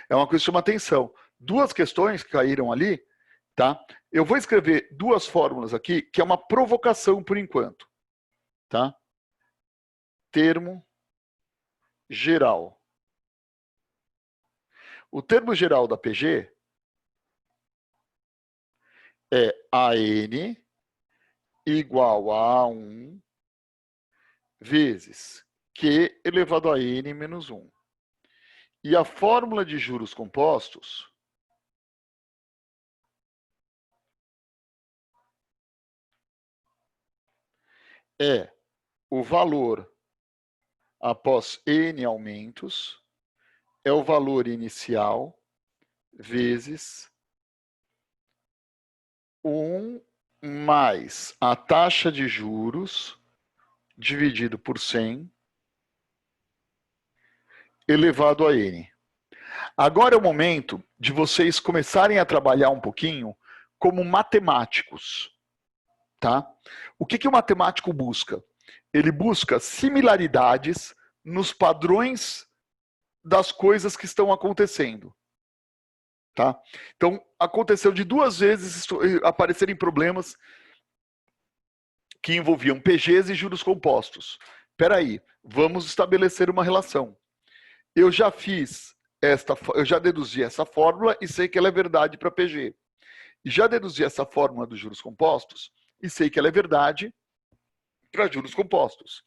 [SPEAKER 1] é uma coisa que chama atenção. Duas questões que caíram ali, tá? Eu vou escrever duas fórmulas aqui, que é uma provocação por enquanto, tá? Termo geral. O termo geral da PG é AN igual a 1 vezes Q elevado a N menos 1. E a fórmula de juros compostos é o valor após N aumentos, é o valor inicial vezes 1 mais a taxa de juros dividido por 100 elevado a N. Agora é o momento de vocês começarem a trabalhar um pouquinho como matemáticos, tá? O que o matemático busca? Ele busca similaridades nos padrões das coisas que estão acontecendo. Tá? Então, aconteceu de duas vezes aparecerem problemas que envolviam PGs e juros compostos. Espera aí, vamos estabelecer uma relação. Eu já deduzi essa fórmula e sei que ela é verdade para PG. E já deduzi essa fórmula dos juros compostos e sei que ela é verdade para juros compostos.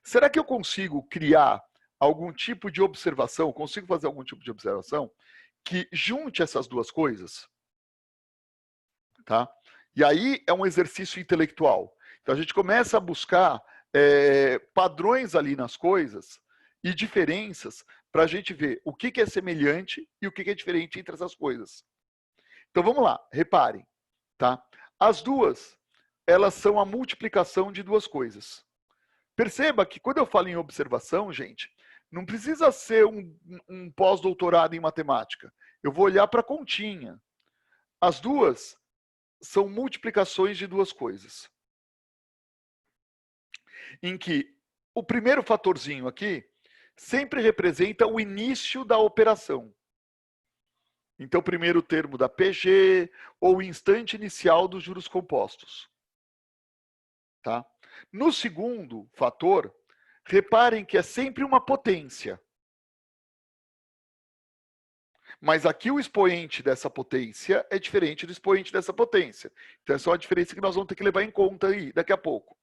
[SPEAKER 1] Será que eu consigo criar algum tipo de observação, consigo fazer algum tipo de observação que junte essas duas coisas? Tá? E aí é um exercício intelectual. Então a gente começa a buscar padrões ali nas coisas e diferenças para a gente ver o que é semelhante e o que é diferente entre essas coisas. Então vamos lá, reparem. Tá? As duas, elas são a multiplicação de duas coisas. Perceba que quando eu falo em observação, gente, não precisa ser um pós-doutorado em matemática. Eu vou olhar para a continha. As duas são multiplicações de duas coisas. Em que o primeiro fatorzinho aqui sempre representa o início da operação. Então, o primeiro termo da PG ou o instante inicial dos juros compostos. Tá? No segundo fator, reparem que é sempre uma potência. Mas aqui o expoente dessa potência é diferente do expoente dessa potência. Então, essa é uma diferença que nós vamos ter que levar em conta aí daqui a pouco.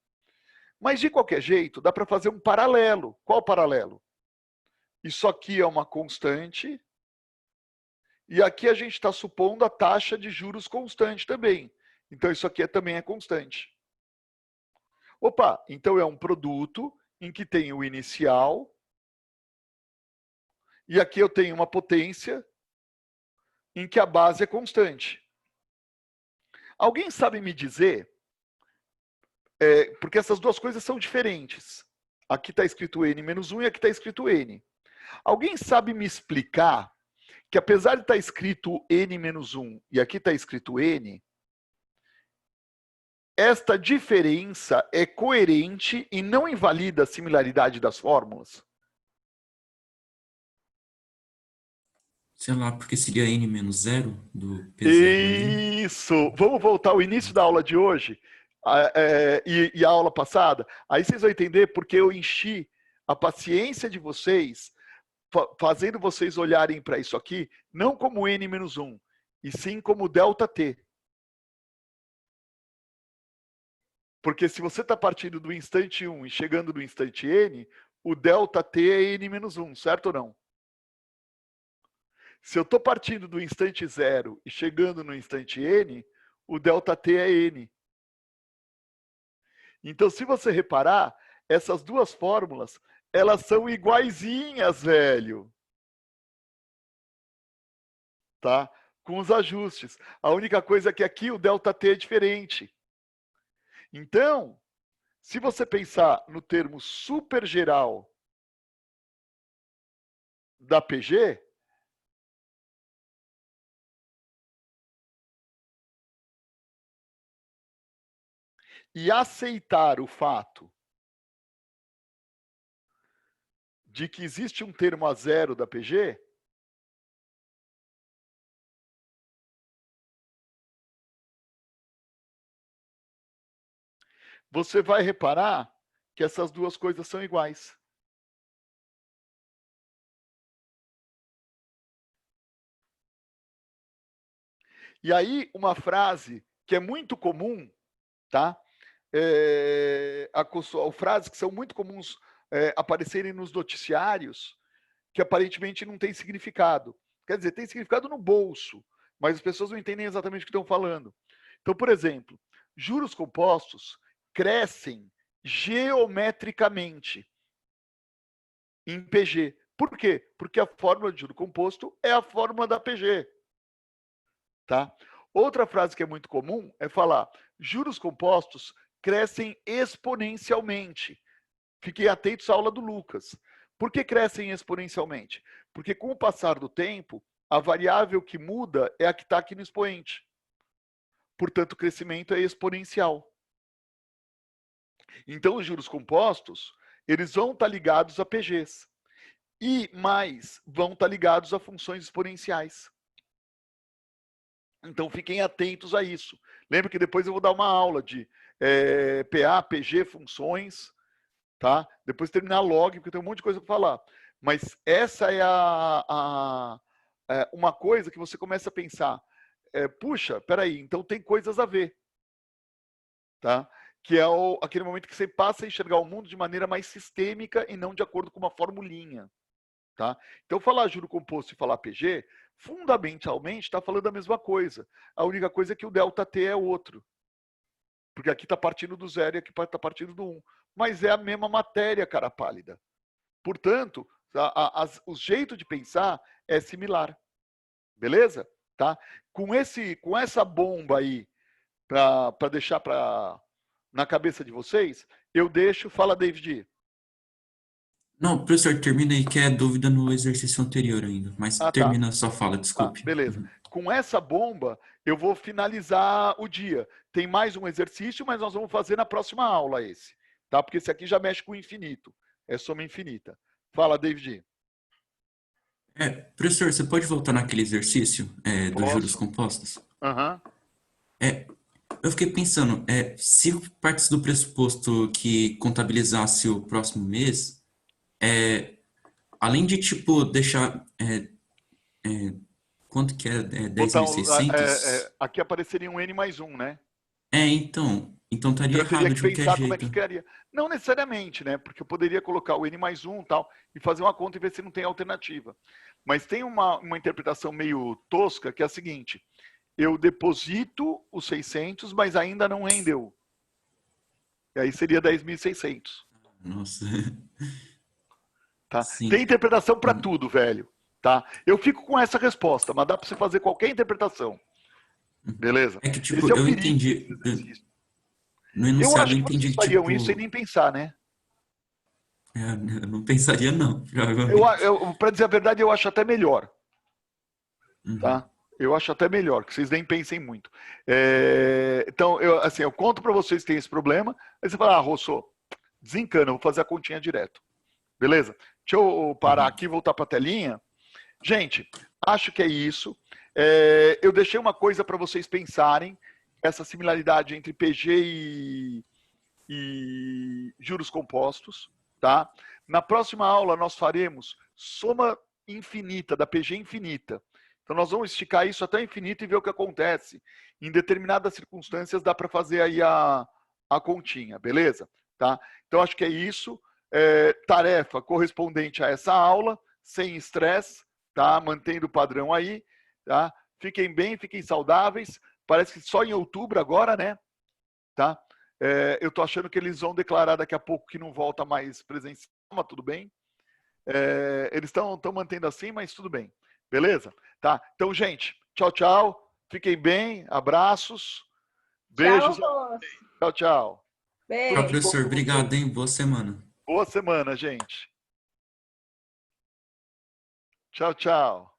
[SPEAKER 1] Mas, de qualquer jeito, dá para fazer um paralelo. Qual paralelo? Isso aqui é uma constante. E aqui a gente está supondo a taxa de juros constante também. Então, isso aqui também é constante. Opa, então é um produto em que tem o inicial E aqui eu tenho uma potência em que a base é constante. Alguém sabe me dizer, porque essas duas coisas são diferentes. Aqui está escrito n-1 e aqui está escrito n. Alguém sabe me explicar que apesar de estar escrito n-1 e aqui está escrito n, esta diferença é coerente e não invalida a similaridade das fórmulas?
[SPEAKER 3] Sei lá, porque seria n menos 0 do P0.
[SPEAKER 1] Isso! Vamos voltar ao início da aula de hoje e a aula passada? Aí vocês vão entender porque eu enchi a paciência de vocês, fazendo vocês olharem para isso aqui, não como n-1, e sim como ΔT. Porque se você está partindo do instante 1 e chegando no instante n, o ΔT é n-1, certo ou não? Se eu estou partindo do instante 0 e chegando no instante n, o ΔT é n. Então, se você reparar, essas duas fórmulas, elas são iguaizinhas, velho. Tá? Com os ajustes. A única coisa é que aqui o ΔT é diferente. Então, se você pensar no termo super geral da PG, e aceitar o fato de que existe um termo a zero da PG, você vai reparar que essas duas coisas são iguais. E aí, uma frase que é muito comum, tá? Frases que são muito comuns aparecerem nos noticiários, que aparentemente não tem significado. Quer dizer, tem significado no bolso, mas as pessoas não entendem exatamente o que estão falando. Então, por exemplo, juros compostos crescem geometricamente em PG. Por quê? Porque a fórmula de juro composto é a fórmula da PG. Tá? Outra frase que é muito comum é falar: juros compostos crescem exponencialmente. Fiquem atentos à aula do Lucas. Por que crescem exponencialmente? Porque com o passar do tempo, a variável que muda é a que está aqui no expoente. Portanto, o crescimento é exponencial. Então, os juros compostos, eles vão estar ligados a PGs. E mais, vão estar ligados a funções exponenciais. Então, fiquem atentos a isso. Lembra que depois eu vou dar uma aula de PA, PG, funções, tá? Depois terminar log, porque tem um monte de coisa para falar. Mas essa é uma coisa que você começa a pensar. Puxa, peraí, então tem coisas a ver. Tá? Que é aquele momento que você passa a enxergar o mundo de maneira mais sistêmica e não de acordo com uma formulinha. Tá? Então, falar juro composto e falar PG, fundamentalmente, está falando a mesma coisa. A única coisa é que o ΔT é outro. Porque aqui está partindo do 0 e aqui está partindo do 1. Mas é a mesma matéria, cara pálida. Portanto, o jeito de pensar é similar. Beleza? Tá? Com essa bomba aí, para deixar na cabeça de vocês, eu deixo. Fala, David.
[SPEAKER 3] Não, professor, termina aí, que é dúvida no exercício anterior ainda. Mas termina a sua fala, desculpe.
[SPEAKER 1] Beleza. Com essa bomba, eu vou finalizar o dia. Tem mais um exercício, mas nós vamos fazer na próxima aula esse. Tá? Porque esse aqui já mexe com o infinito. É soma infinita. Fala, David.
[SPEAKER 3] Professor, você pode voltar naquele exercício dos juros compostos?
[SPEAKER 1] Aham.
[SPEAKER 3] Eu fiquei pensando, se partes do pressuposto que contabilizasse o próximo mês, além de, tipo, deixar... quanto que é? 10.600?
[SPEAKER 1] Aqui apareceria um N mais 1, né?
[SPEAKER 3] Então estaria
[SPEAKER 1] Eu teria
[SPEAKER 3] errado
[SPEAKER 1] que
[SPEAKER 3] de qualquer
[SPEAKER 1] pensar como é que
[SPEAKER 3] jeito.
[SPEAKER 1] ficaria. Não necessariamente, né? Porque eu poderia colocar o N mais 1 e tal, e fazer uma conta e ver se não tem alternativa. Mas tem uma interpretação meio tosca, que é a seguinte: eu deposito os 600, mas ainda não rendeu. E aí seria 10.600.
[SPEAKER 3] Nossa.
[SPEAKER 1] Tá?
[SPEAKER 3] Sim.
[SPEAKER 1] Tem interpretação para tudo, velho. tá? Eu fico com essa resposta, mas dá para você fazer qualquer interpretação. Beleza?
[SPEAKER 3] É que, tipo,
[SPEAKER 1] Esse é o
[SPEAKER 3] eu
[SPEAKER 1] perigo
[SPEAKER 3] entendi.
[SPEAKER 1] desse exercício.
[SPEAKER 3] No
[SPEAKER 1] Eu
[SPEAKER 3] enunciado
[SPEAKER 1] acho
[SPEAKER 3] eu
[SPEAKER 1] que
[SPEAKER 3] entendi
[SPEAKER 1] vocês
[SPEAKER 3] que,
[SPEAKER 1] fariam isso sem
[SPEAKER 3] tipo,
[SPEAKER 1] nem pensar, né?
[SPEAKER 3] eu não pensaria, não, provavelmente.
[SPEAKER 1] Para dizer a verdade, eu acho até melhor,
[SPEAKER 3] Uhum.
[SPEAKER 1] tá? Eu acho até melhor, que vocês nem pensem muito. Então, eu conto para vocês que tem esse problema, aí você fala, Rosso, desencana, eu vou fazer a continha direto. Beleza? Deixa eu parar aqui, voltar para a telinha. Gente, acho que é isso. Eu deixei uma coisa para vocês pensarem, essa similaridade entre PG e juros compostos, tá? Na próxima aula nós faremos soma infinita, da PG infinita. Então nós vamos esticar isso até o infinito e ver o que acontece. Em determinadas circunstâncias dá para fazer aí a continha, beleza? Tá? Então acho que é isso. Tarefa correspondente a essa aula, sem estresse, tá? Mantendo o padrão aí, tá? Fiquem bem, fiquem saudáveis. Parece que só em outubro agora, né? Tá? Eu tô achando que eles vão declarar daqui a pouco que não volta mais presencial, mas tudo bem. Eles estão mantendo assim, mas tudo bem. Beleza? Tá? Então, gente, tchau, tchau. Fiquem bem, abraços, beijos.
[SPEAKER 2] Tchau, Rô.
[SPEAKER 1] Tchau, tchau.
[SPEAKER 3] Tchau,
[SPEAKER 1] Tudo de
[SPEAKER 2] Beijo.
[SPEAKER 1] bom
[SPEAKER 3] professor.
[SPEAKER 1] pra
[SPEAKER 3] Obrigado,
[SPEAKER 1] vocês.
[SPEAKER 3] hein? Boa semana.
[SPEAKER 1] Boa semana, gente. Tchau, tchau.